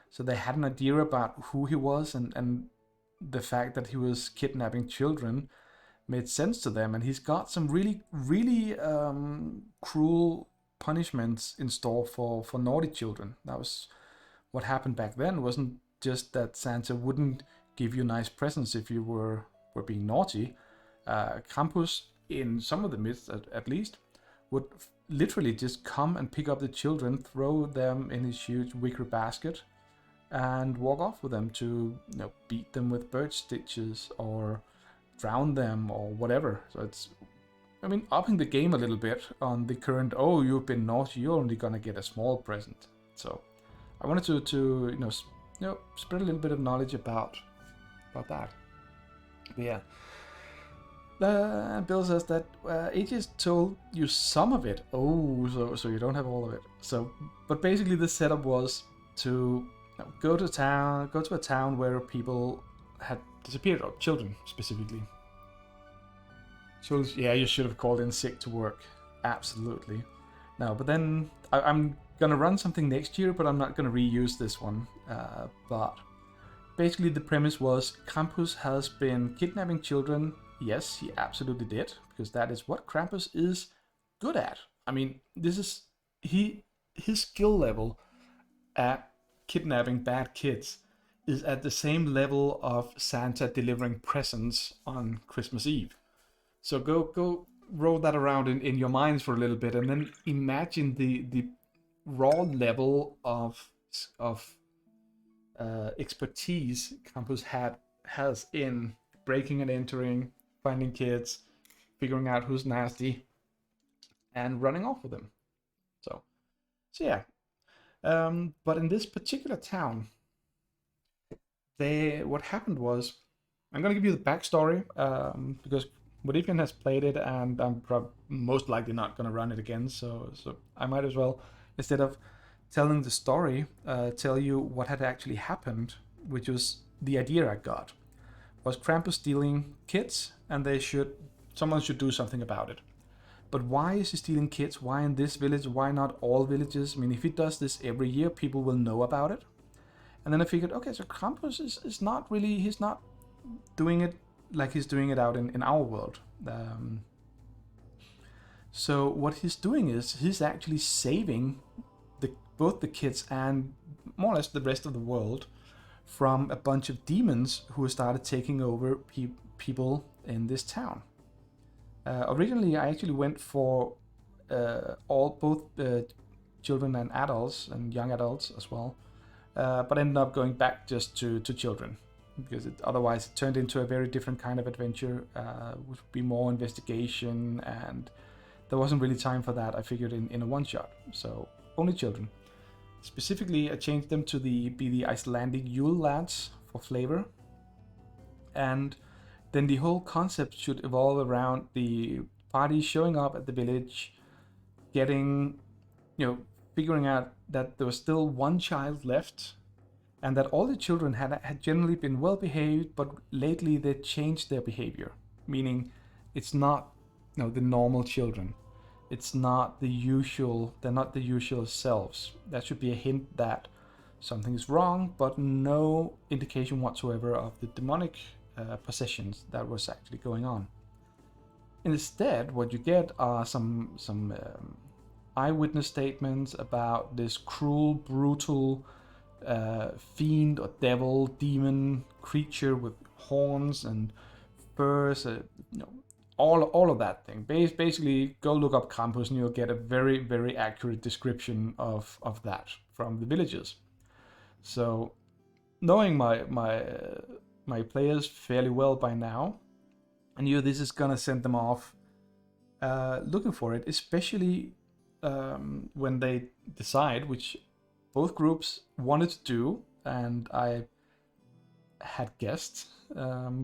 A: So they had an idea about who he was, and the fact that he was kidnapping children made sense to them. And he's got some really, really cruel punishments in store for naughty children. That was what happened back then. It wasn't just that Santa wouldn't give you nice presents if you were being naughty. Krampus, in some of the myths at least, would literally just come and pick up the children, throw them in his huge wicker basket, and walk off with them to beat them with birch stitches or drown them or whatever. So it's, I mean, upping the game a little bit on the current, oh, you've been naughty, you're only gonna get a small present. So I wanted to spread a little bit of knowledge about that. But yeah. Bill says that Aegis told you some of it. Oh, so you don't have all of it. So, but basically the setup was to go to a town where people had disappeared, or children specifically. So yeah, you should have called in sick to work. Absolutely. No, but then I'm gonna run something next year, but I'm not gonna reuse this one. But basically the premise was Krampus has been kidnapping children. Yes, he absolutely did, because that is what Krampus is good at. I mean, this is his skill level at kidnapping bad kids is at the same level of Santa delivering presents on Christmas Eve. So go roll that around in your minds for a little bit, and then imagine the raw level of expertise Krampus has in breaking and entering, finding kids, figuring out who's nasty, and running off with them. So yeah. But in this particular town, what happened was, I'm gonna give you the backstory because Modifian has played it, and I'm most likely not gonna run it again. So I might as well, instead of telling the story, tell you what had actually happened, which was the idea I got. Was Krampus stealing kids, and someone should do something about it. But why is he stealing kids? Why in this village? Why not all villages? I mean, if he does this every year, people will know about it. And then I figured, okay, so Krampus is not really, he's not doing it like he's doing it out in our world. So what he's doing is he's actually saving both the kids and more or less the rest of the world from a bunch of demons who started taking over people in this town. Originally, I actually went for both children and adults, and young adults as well, but ended up going back just to children, because otherwise it turned into a very different kind of adventure, which would be more investigation, and there wasn't really time for that, I figured, in a one-shot, so only children. Specifically, I changed them to be the Icelandic Yule lads for flavor, and then the whole concept should evolve around the party showing up at the village, figuring out that there was still one child left, and that all the children had generally been well behaved, but lately they changed their behavior, meaning it's not the normal children. It's not the usual, they're not the usual selves. That should be a hint that something is wrong, but no indication whatsoever of the demonic possessions that was actually going on. Instead, what you get are some eyewitness statements about this cruel, brutal fiend or devil, demon creature with horns and furs, all of that thing. Basically, go look up Krampus and you'll get a very, very accurate description of that from the villagers. So, knowing my players fairly well by now, I knew this is gonna send them off looking for it, especially when they decide, which both groups wanted to do, and I had guessed,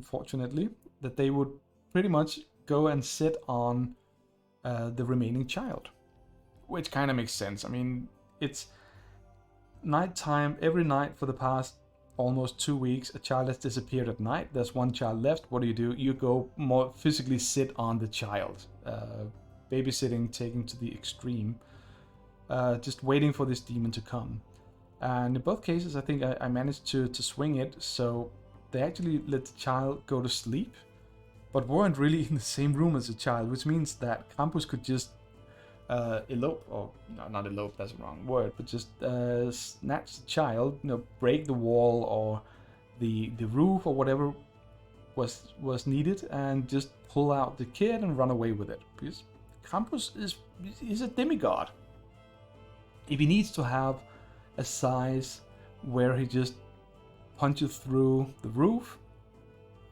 A: fortunately, that they would pretty much go and sit on the remaining child, which kind of makes sense. I mean, nighttime, every night for the past almost 2 weeks, a child has disappeared at night. There's one child left. What do? You go more physically sit on the child. Babysitting taken to the extreme. Just waiting for this demon to come. And in both cases, I think I managed to swing it, so they actually let the child go to sleep, but weren't really in the same room as the child, which means that Krampus could just elope, or no, not elope, that's the wrong word, but just snatch the child, break the wall or the roof or whatever was needed, and just pull out the kid and run away with it. Because Krampus is a demigod. If he needs to have a size where he just punches through the roof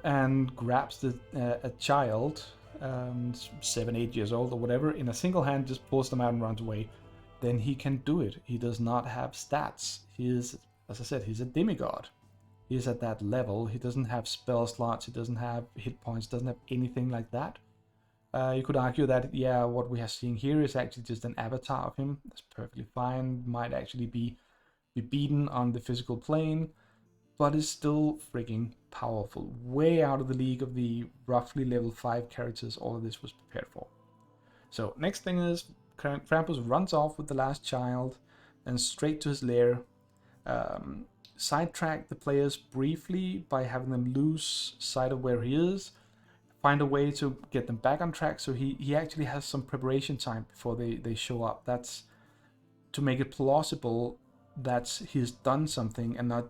A: and grabs a child, 7, 8 years old or whatever, in a single hand, just pulls them out and runs away, then he can do it. He does not have stats. He is, as I said, he's a demigod. He is at that level. He doesn't have spell slots. He doesn't have hit points. Doesn't have anything like that. You could argue that, yeah, what we are seeing here is actually just an avatar of him. That's perfectly fine. Might actually be beaten on the physical plane, but is still freaking powerful. Way out of the league of the roughly level 5 characters all of this was prepared for. So next thing is Krampus runs off with the last child and straight to his lair. Sidetrack the players briefly by having them lose sight of where he is. Find a way to get them back on track, so he actually has some preparation time before they show up. That's to make it plausible that he's done something and not...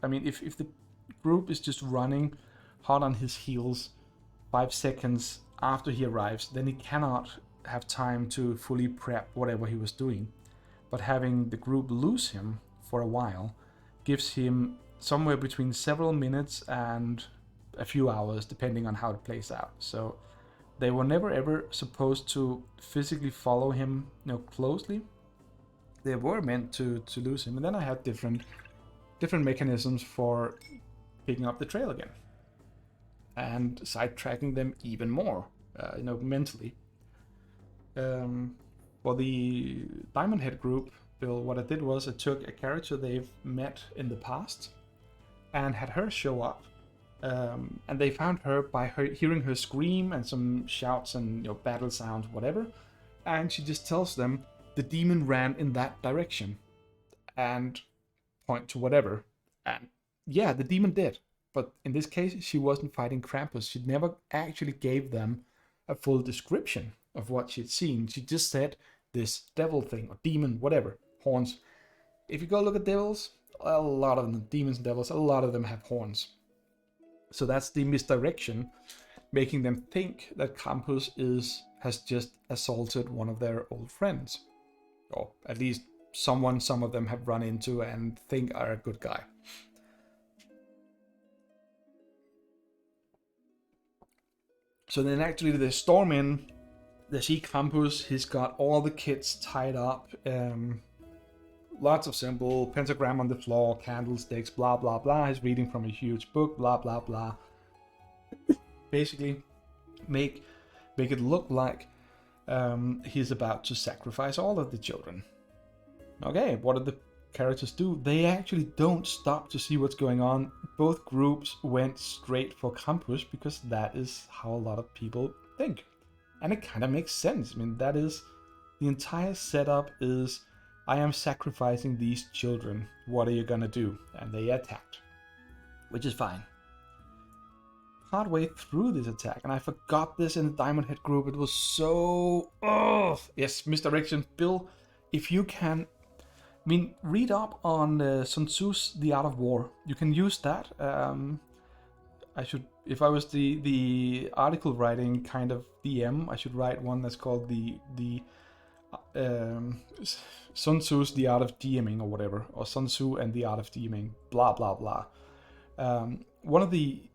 A: I mean, if the group is just running hard on his heels 5 seconds after he arrives, then he cannot have time to fully prep whatever he was doing. But having the group lose him for a while gives him somewhere between several minutes and a few hours, depending on how it plays out. So they were never ever supposed to physically follow him, closely. They were meant to lose him, and then I had different mechanisms for picking up the trail again and sidetracking them even more, mentally. For the Diamond Head group, Bill, what I did was I took a character they've met in the past and had her show up. And they found her by hearing her scream and some shouts and battle sounds, whatever. And she just tells them the demon ran in that direction and point to whatever. And yeah, the demon did. But in this case, she wasn't fighting Krampus. She never actually gave them a full description of what she'd seen. She just said this devil thing or demon, whatever, horns. If you go look at devils, a lot of them, demons and devils, a lot of them have horns. So that's the misdirection, making them think that Krampus has just assaulted one of their old friends. Or at least someone some of them have run into and think are a good guy. So then actually they storm in, they see Krampus, he's got all the kids tied up, lots of symbol, pentagram on the floor, candlesticks, blah blah blah. He's reading from a huge book, blah blah blah. Basically, make it look like he's about to sacrifice all of the children. Okay, what do the characters do? They actually don't stop to see what's going on. Both groups went straight for Krampus because that is how a lot of people think, and it kind of makes sense. I mean, that is the entire setup is, I am sacrificing these children. What are you gonna do? And they attacked, which is fine. Partway through this attack, and I forgot this in the Diamond Head group, it was so... Oh, yes, misdirection. Bill, if you can... I mean, read up on Sun Tzu's The Art of War. You can use that. I should... If I was the article writing kind of DM, I should write one that's called the Sun Tzu's The Art of DMing or whatever, or Sun Tzu and the Art of DMing, blah blah blah.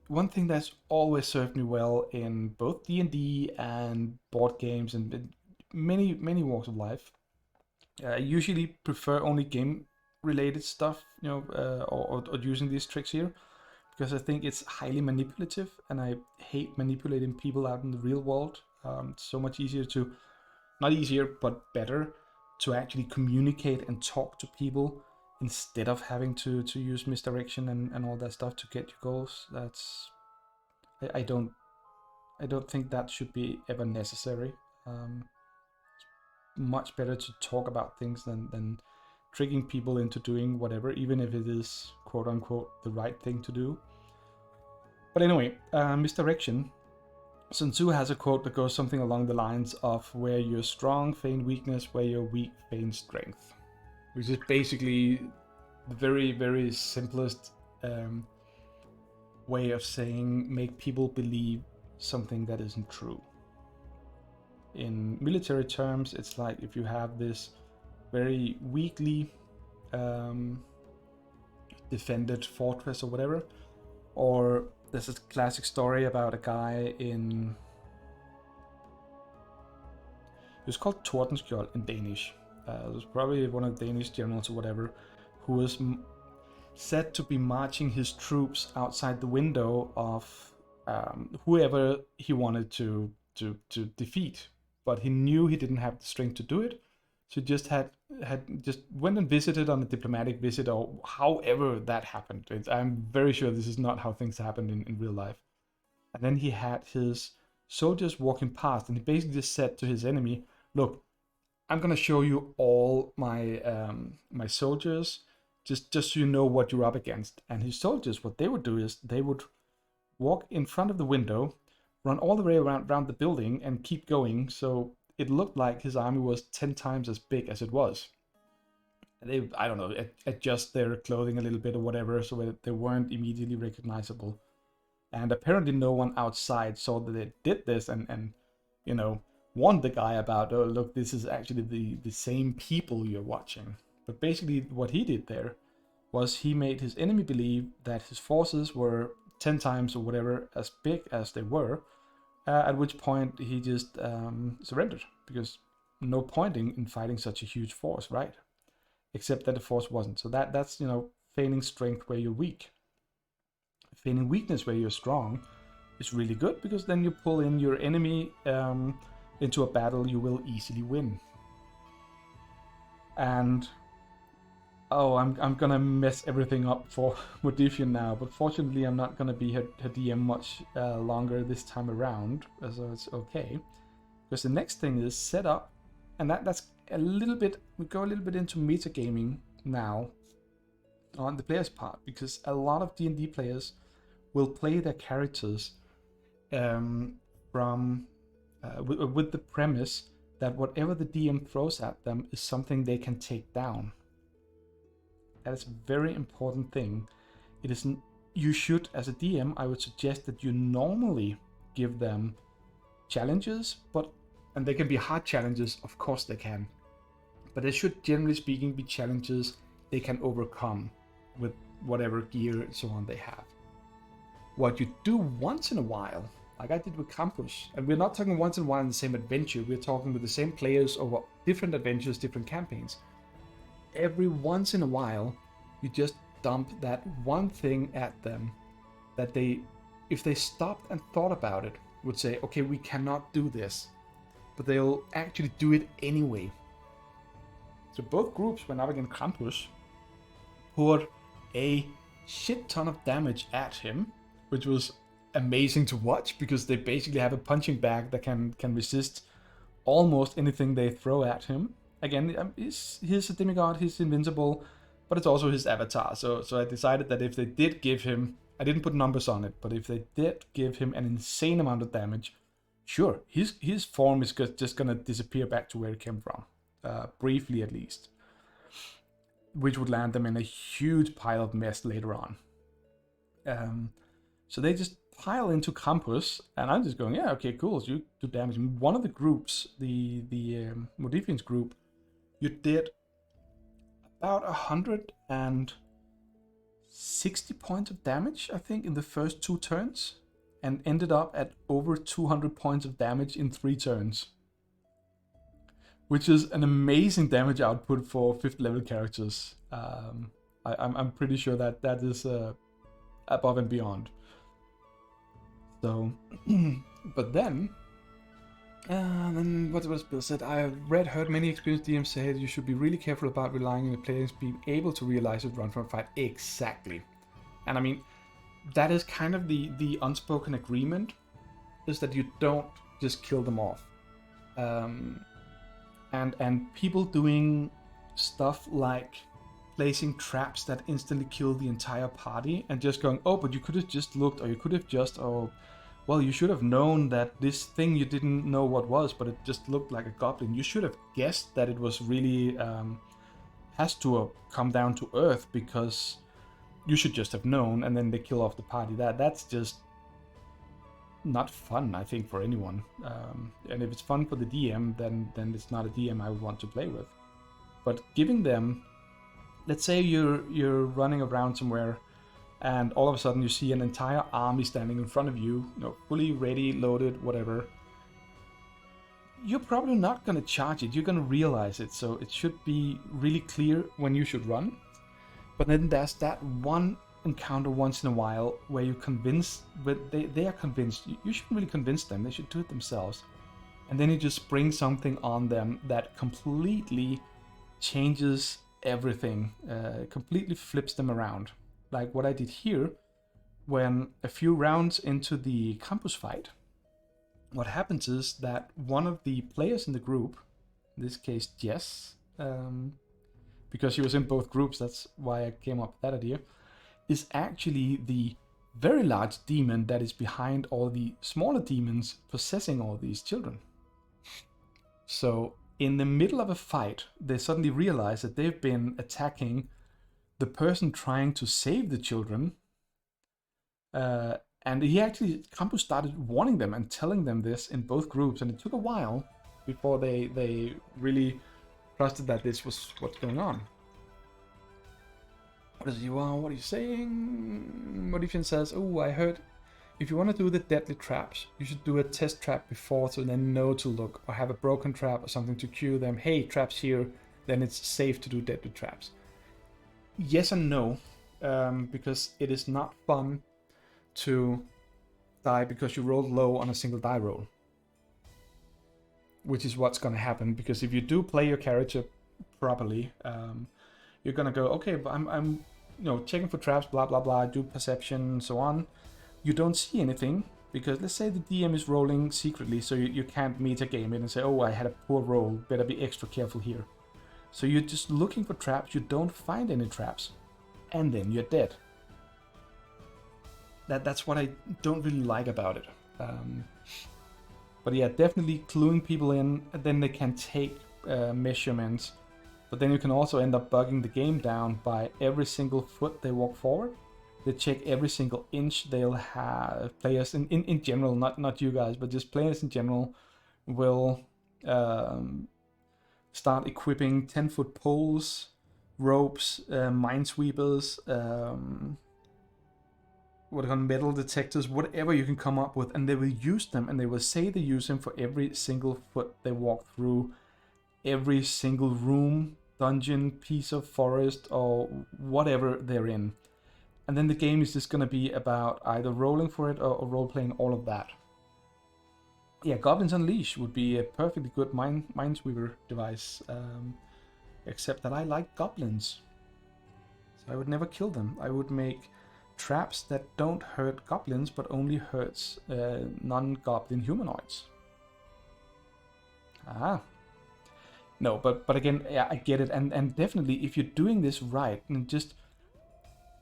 A: One thing that's always served me well in both D&D and board games and many walks of life. I usually prefer only game related stuff, or using these tricks here, because I think it's highly manipulative, and I hate manipulating people out in the real world. It's so much easier to... Not easier, but better to actually communicate and talk to people instead of having to use misdirection and all that stuff to get your goals. I don't think that should be ever necessary. Much better to talk about things than tricking people into doing whatever, even if it is quote unquote the right thing to do. But anyway, misdirection. Sun Tzu has a quote that goes something along the lines of where you're strong, feign weakness, where you're weak, feign strength. Which is basically the very, very simplest way of saying make people believe something that isn't true. In military terms, it's like if you have this very weakly defended fortress or whatever, or there's a classic story about a guy in... It was called Tordenskjold in Danish. It was probably one of the Danish generals or whatever, who was said to be marching his troops outside the window of whoever he wanted to defeat. But he knew he didn't have the strength to do it, so just had went and visited on a diplomatic visit, or however that happened. I'm very sure this is not how things happened in real life. And then he had his soldiers walking past, and he basically just said to his enemy, "Look, I'm gonna show you all my my soldiers, just so you know what you're up against." And his soldiers, what they would do is they would walk in front of the window, run all the way around the building, and keep going. So it looked like his army was 10 times as big as it was. And they, I don't know, adjust their clothing a little bit or whatever, so that they weren't immediately recognizable. And apparently no one outside saw that they did this and you know, warned the guy about, oh, look, this is actually the same people you're watching. But basically what he did there was he made his enemy believe that his forces were 10 times or whatever as big as they were, at which point he just surrendered, because no point in fighting such a huge force, right? Except that the force wasn't. So that's, you know, feigning strength where you're weak. Feigning weakness where you're strong is really good, because then you pull in your enemy into a battle you will easily win. And I'm gonna mess everything up for Modifian now, but fortunately I'm not gonna be her DM much longer this time around, so it's okay. Because the next thing is set up, and that's a little bit, we go a little bit into metagaming now on the player's part, because a lot of D&D players will play their characters with the premise that whatever the DM throws at them is something they can take down. That is a very important thing. It isn't. You should, as a DM, I would suggest that you normally give them challenges, and they can be hard challenges, of course they can, but they should, generally speaking, be challenges they can overcome with whatever gear and so on they have. What you do once in a while, like I did with Campus, and we're not talking once in a while in the same adventure, we're talking with the same players over different adventures, different campaigns. Every once in a while, you just dump that one thing at them that they, if they stopped and thought about it, would say, okay, we cannot do this, but they'll actually do it anyway. So both groups, when Navigan Krampus, poured a shit ton of damage at him, which was amazing to watch, because they basically have a punching bag that can resist almost anything they throw at him. Again, he's a demigod, he's invincible, but it's also his avatar. So I decided that if they did give him, I didn't put numbers on it, but if they did give him an insane amount of damage, sure, his form is just gonna disappear back to where it came from, briefly at least, which would land them in a huge pile of mess later on. So they just pile into Campus, and I'm just going, yeah, okay, cool, so you do damage. One of the groups, the Modifians group, you did about 160 points of damage, I think, in the first 2 turns, and ended up at over 200 points of damage in 3 turns. Which is an amazing damage output for 5th level characters. I'm pretty sure that is above and beyond. So, but then Then what was Bill said? I heard many experienced DMs say you should be really careful about relying on the players being able to realize it run from a fight. Exactly. And I mean, that is kind of the unspoken agreement, is that you don't just kill them off. And people doing stuff like placing traps that instantly kill the entire party and just going, oh, but you could have just looked, or you could have just, oh, well, you should have known that this thing you didn't know what was, but it just looked like a goblin. You should have guessed that it was really has to come down to earth, because you should just have known, and then they kill off the party. That's just not fun, I think, for anyone. And if it's fun for the DM, then it's not a DM I would want to play with. But giving them, let's say you're running around somewhere, and all of a sudden you see an entire army standing in front of you, fully ready, loaded, whatever. You're probably not going to charge it. You're going to realize it, so it should be really clear when you should run. But then there's that one encounter once in a while where you convince, but they are convinced. You shouldn't really convince them. They should do it themselves. And then you just spring something on them that completely changes everything, completely flips them around. Like what I did here, when a few rounds into the campus fight, what happens is that one of the players in the group, in this case Jess, because she was in both groups, that's why I came up with that idea, is actually the very large demon that is behind all the smaller demons possessing all these children. So in the middle of a fight, they suddenly realize that they've been attacking the person trying to save the children, and Campus started warning them and telling them this in both groups, and it took a while before they really trusted that this was what's going on. What are you saying? Modifian says, oh, I heard if you want to do the deadly traps, you should do a test trap before, so then know to look, or have a broken trap or something to cue them. Hey, traps here, then it's safe to do deadly traps. Yes and no, because it is not fun to die because you rolled low on a single die roll, which is what's going to happen. Because if you do play your character properly, you're going to go, okay, but I'm checking for traps, blah blah blah, do perception and so on. You don't see anything, because let's say the DM is rolling secretly, so you can't meta game it and say, oh, I had a poor roll, better be extra careful here. So you're just looking for traps, you don't find any traps, and then you're dead. That's what I don't really like about it. But yeah, definitely cluing people in, and then they can take measurements. But then you can also end up bugging the game down by every single foot they walk forward. They check every single inch they'll have. Players in general, not you guys, but just players in general will start equipping 10-foot poles, ropes, minesweepers, metal detectors, whatever you can come up with, and they will use them, and they will say they use them for every single foot they walk through, every single room, dungeon, piece of forest, or whatever they're in. And then the game is just going to be about either rolling for it or role-playing all of that. Yeah, Goblins Unleashed would be a perfectly good minesweeper device, except that I like goblins. So I would never kill them. I would make traps that don't hurt goblins, but only hurts non-goblin humanoids. No, but again, yeah, I get it. And definitely, if you're doing this right, and just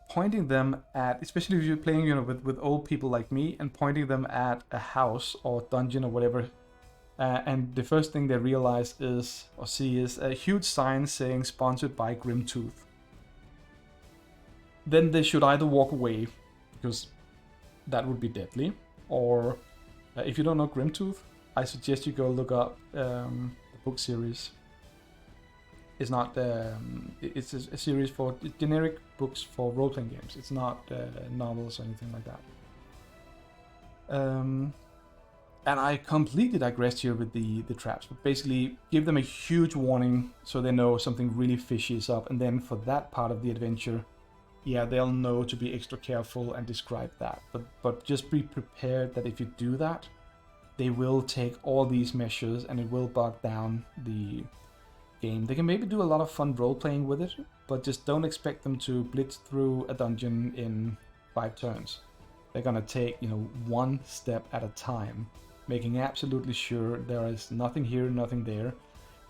A: pointing them at, especially if you're playing, with old people like me, and pointing them at a house or dungeon or whatever, and the first thing they realize is a huge sign saying sponsored by Grimtooth. Then they should either walk away, because that would be deadly, or if you don't know Grimtooth, I suggest you go look up the book series. It's not. It's a series for generic books for role-playing games. It's not novels or anything like that. And I completely digressed here with the traps. But basically, give them a huge warning so they know something really fishy is up. And then for that part of the adventure, yeah, they'll know to be extra careful and describe that. But just be prepared that if you do that, they will take all these measures and it will bog down the game. They can maybe do a lot of fun role playing with it, but just don't expect them to blitz through a dungeon in 5 turns. They're gonna take, one step at a time, making absolutely sure there is nothing here, nothing there.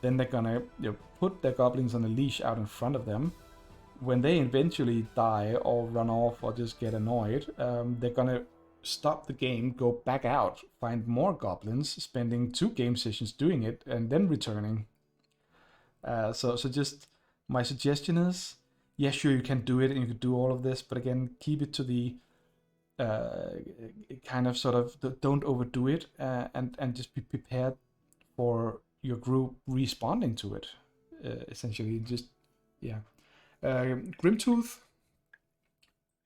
A: Then they're gonna put their goblins on a leash out in front of them. When they eventually die or run off or just get annoyed, they're gonna stop the game, go back out, find more goblins, spending 2 game sessions doing it, and then returning. So just my suggestion is, yeah, sure, you can do it and you can do all of this, but again, keep it to the kind of sort of don't overdo it, and just be prepared for your group responding to it. Essentially, just Grimtooth.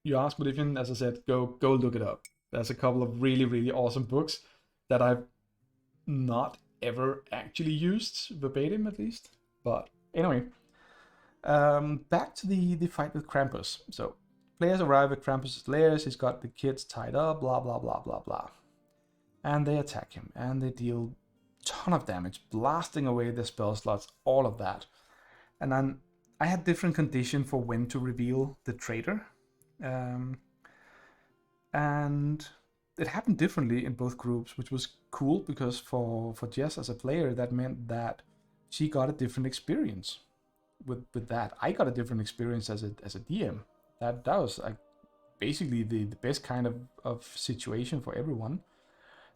A: You asked Modifian, as I said, go look it up. There's a couple of really, really awesome books that I've not ever actually used verbatim, at least. But anyway, back to the fight with Krampus. So players arrive at Krampus' lairs. He's got the kids tied up, blah blah blah blah blah, and they attack him and they deal a ton of damage, blasting away the spell slots, all of that. And then I had different condition for when to reveal the traitor. And it happened differently in both groups, which was cool because for Jess as a player, that meant that she got a different experience with that. I got a different experience as a DM. That was like basically the best kind of situation for everyone.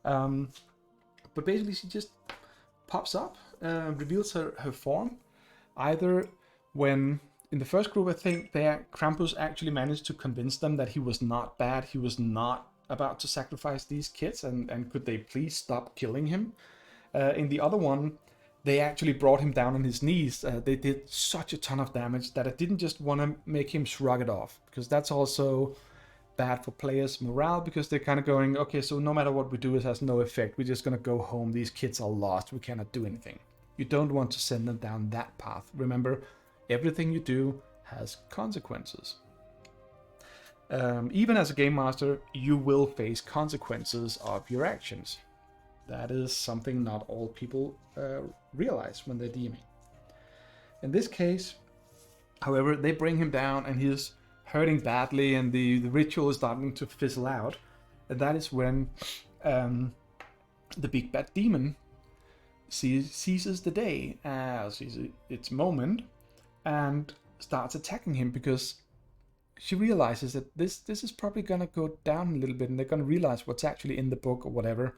A: But basically she just pops up, reveals her form, either when in the first group, I think Krampus actually managed to convince them that he was not bad, he was not about to sacrifice these kids, and could they please stop killing him? In the other one, they actually brought him down on his knees. They did such a ton of damage that I didn't just want to make him shrug it off, because that's also bad for players' morale, because they're kind of going, okay, so no matter what we do, it has no effect. We're just going to go home. These kids are lost. We cannot do anything. You don't want to send them down that path. Remember, everything you do has consequences. Even as a game master, you will face consequences of your actions. That is something not all people realize when they're DMing. In this case, however, they bring him down and he's hurting badly and the ritual is starting to fizzle out. And that is when the big bad demon seizes the day, sees its moment, and starts attacking him, because she realizes that this is probably gonna go down a little bit and they're gonna realize what's actually in the book or whatever.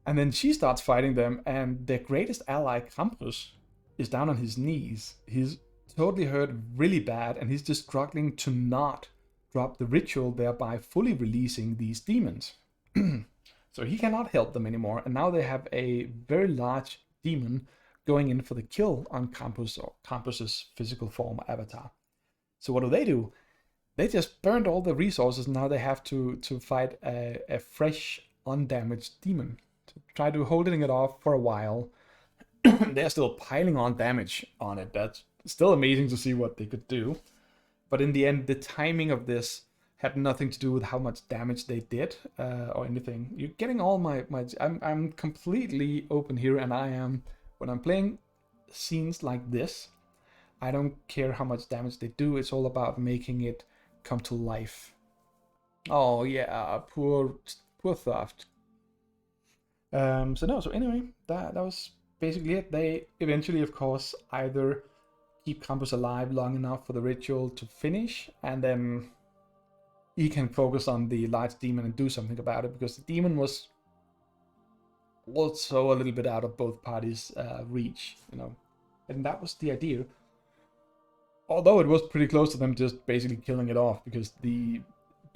A: And then she starts fighting them, and their greatest ally, Krampus, is down on his knees. He's totally hurt really bad, and he's just struggling to not drop the ritual, thereby fully releasing these demons. So he cannot help them anymore, and now they have a very large demon going in for the kill on Krampus, or Krampus's physical form avatar. So what do? They just burned all the resources. Now they have to fight a fresh, undamaged demon. To try to holding it off for a while. They're still piling on damage on it. That's still amazing to see what they could do. But in the end, the timing of this had nothing to do with how much damage they did or anything. You're getting all my I'm completely open here, and I am, when I'm playing scenes like this, I don't care how much damage they do. It's all about making it come to life. Oh yeah, poor Thuft. So anyway, that was basically it. They eventually, of course, either keep Krampus alive long enough for the ritual to finish, and then he can focus on the large demon and do something about it, because the demon was also a little bit out of both parties' reach, and that was the idea. Although it was pretty close to them just basically killing it off, because the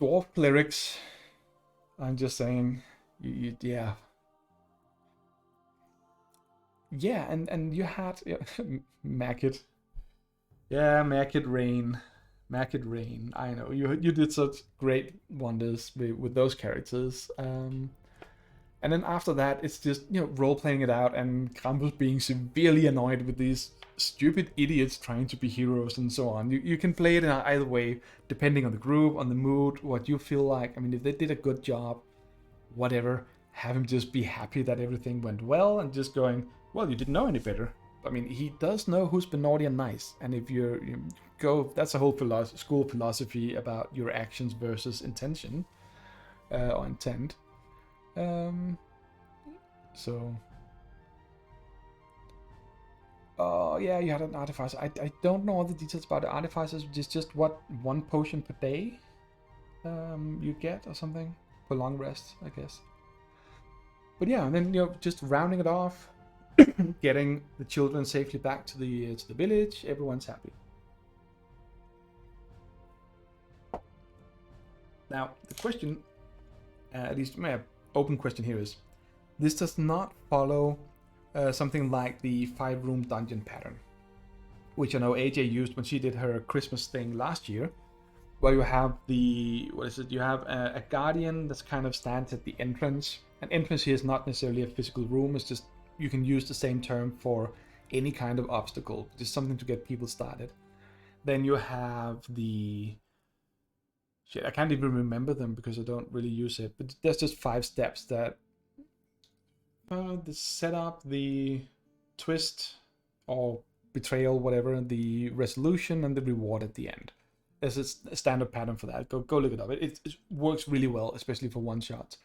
A: dwarf clerics, I'm just saying, yeah. Yeah, and you had Mackett. Yeah, Mackett Rain. I know you did such great wonders with those characters. And then after that, it's just role playing it out, and Krampus being severely annoyed with these stupid idiots trying to be heroes and so on. You can play it in either way, depending on the group, on the mood, what you feel like. I mean, if they did a good job, whatever. have him just be happy that everything went well and just going, well, you didn't know any better. I mean, he does know who's been naughty and nice. And if you go, that's a whole school of philosophy about your actions versus intention or intent. So, yeah, you had an artificer. I don't know all the details about the artificers. It's just what, 1 potion per day you get or something for long rest, I guess. But yeah, and then just rounding it off, getting the children safely back to the village. Everyone's happy. Now the question, at least my open question here is, this does not follow something like the 5-room dungeon pattern, which I know AJ used when she did her Christmas thing last year, where you have you have a guardian that's kind of stands at the entrance. An entrance here is not necessarily a physical room, it's just, you can use the same term for any kind of obstacle, just something to get people started. Then you have the, shit, I can't even remember them because I don't really use it, but there's just 5 steps that the setup, the twist or betrayal, whatever, the resolution, and the reward at the end. There's a standard pattern for that. Go look it up. It works really well, especially for one-shots.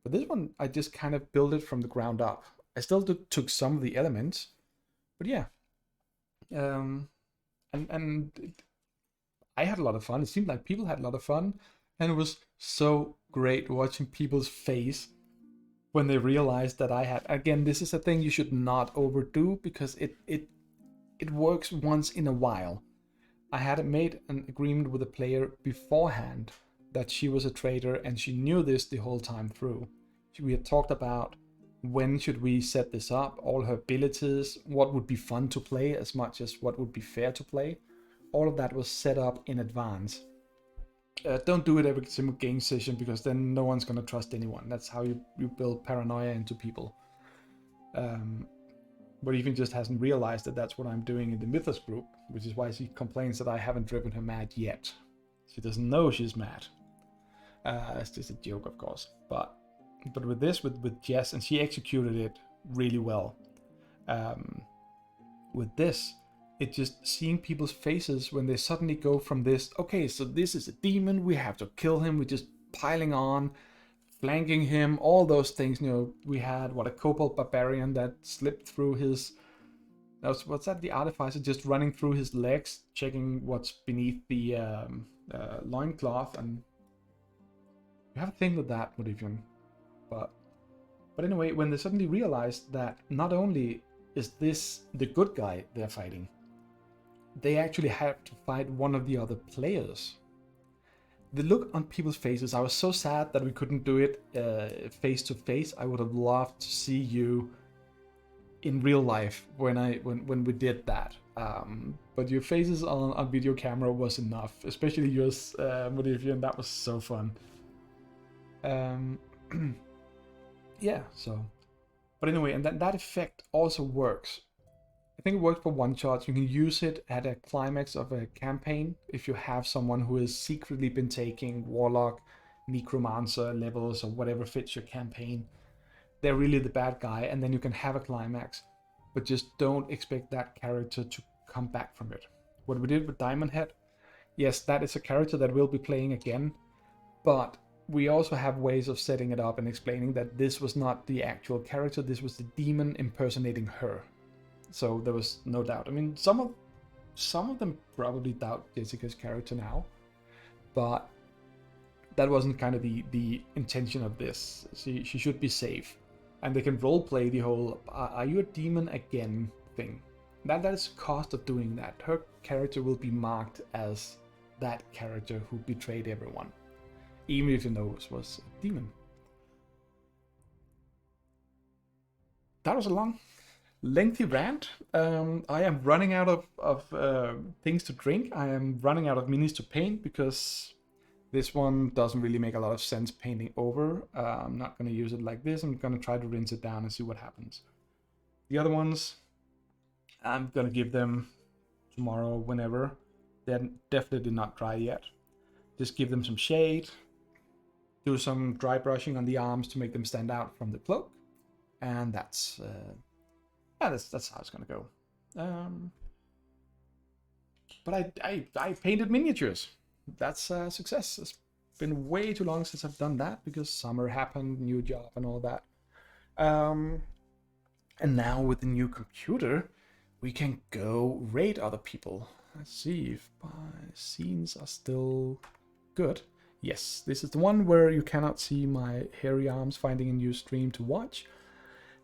A: But this one, I just kind of built it from the ground up. I still took some of the elements, but yeah. And I had a lot of fun. It seemed like people had a lot of fun, and it was so great watching people's face when they realized that I had. Again, this is a thing you should not overdo because it works once in a while. I had made an agreement with a player beforehand that she was a traitor, and she knew this the whole time through. We had talked about when should we set this up, all her abilities, what would be fun to play as much as what would be fair to play. All of that was set up in advance. Don't do it every single game session because then no one's going to trust anyone. That's how you build paranoia into people. But even just hasn't realized that that's what I'm doing in the Mythos group, which is why she complains that I haven't driven her mad yet. She doesn't know she's mad. It's just a joke, of course. But with this, with Jess, and she executed it really well. With this, it just seeing people's faces when they suddenly go from this, okay, so this is a demon, we have to kill him, we're just piling on, flanking him, all those things. We had a Cobalt Barbarian that slipped through his, what's that, the Artificer just running through his legs, checking what's beneath the loincloth, and you have a thing with that, Modifian. But anyway, when they suddenly realized that not only is this the good guy they're fighting, they actually have to fight one of the other players. The look on people's faces, I was so sad that we couldn't do it face to face. I would have loved to see you in real life when we did that. But your faces on video camera was enough, especially yours, Modifian. That was so fun. Yeah, so. But anyway, and that effect also works. I think it works for one-shots. You can use it at a climax of a campaign if you have someone who has secretly been taking Warlock, Necromancer levels, or whatever fits your campaign. They're really the bad guy, and then you can have a climax. But just don't expect that character to come back from it. What we did with Diamond Head, yes, that is a character that we'll be playing again, but we also have ways of setting it up and explaining that this was not the actual character, this was the demon impersonating her. So there was no doubt. I mean, some of them probably doubt Jessica's character now, but that wasn't kind of the intention of this. She should be safe, and they can roleplay the whole "Are you a demon again?" thing. That is the cost of doing that. Her character will be marked as that character who betrayed everyone, even if you know it was a demon. That was a long, lengthy rant. I am running out of things to drink. I am running out of minis to paint because this one doesn't really make a lot of sense painting over. I'm not going to use it like this. I'm going to try to rinse it down and see what happens. The other ones, I'm going to give them tomorrow, whenever. They're definitely not dry yet. Just give them some shade. do some dry brushing on the arms to make them stand out from the cloak, and that's how it's gonna go. But I painted miniatures. That's a success. It's been way too long since I've done that because summer happened, new job, and all that. And now with the new computer, we can go raid other people. Let's see if my scenes are still good. Yes, this is the one where you cannot see my hairy arms finding a new stream to watch.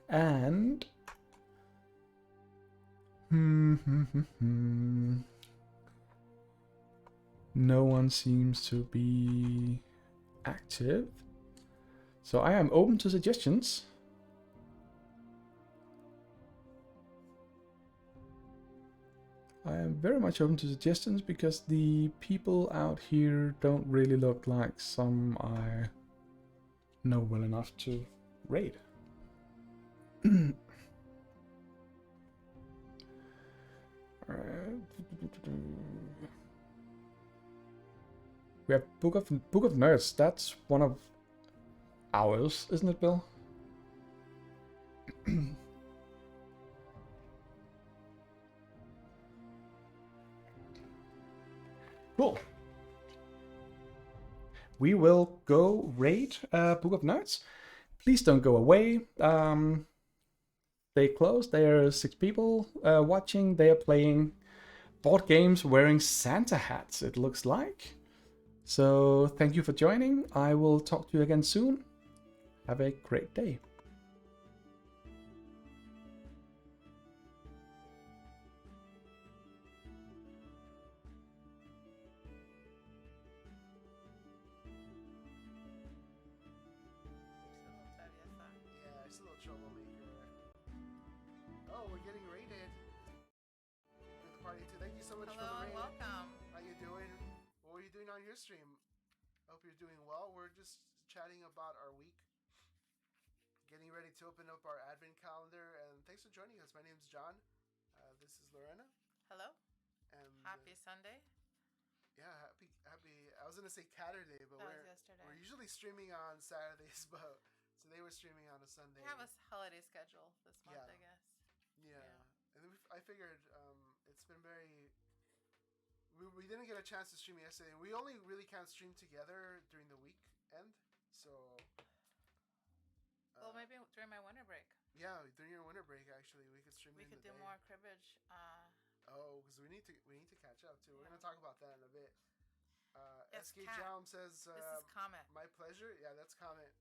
A: And... no one seems to be active. So I am open to suggestions. I am very much open to suggestions because the people out here don't really look like some I know well enough to raid. We have Book of Nerds. That's one of ours, isn't it, Bill? Cool. We will go raid Book of Nerds. Please don't go away. Stay close. There are 6 people watching. They are playing board games wearing Santa hats, it looks like. So thank you for joining. I will talk to you again soon. Have a great day.
B: Oh, we're getting raided. With the party too. Thank you so much for the raid.
C: Welcome.
B: How you doing? What were you doing on your stream? I hope you're doing well. We're just chatting about our week. Getting ready to open up our advent calendar. And thanks for joining us. My name's John. This is Lorena.
C: Hello.
B: And
C: happy Sunday.
B: Yeah, happy. I was gonna say Catterday, but we're usually streaming on Saturdays, but today we're streaming on a Sunday.
C: We have a holiday schedule this month,
B: Yeah.
C: I guess.
B: Yeah. And I figured it's been very... We didn't get a chance to stream yesterday. We only really can't stream together during the weekend, so...
C: well, maybe during my winter break.
B: Yeah, during your winter break, actually, we could stream.
C: We could do more cribbage.
B: Oh, because we need to catch up too. We're gonna talk about that in a bit.
C: Yes,
B: SK Jam says,
C: this is comment.
B: My pleasure. Yeah, that's comment.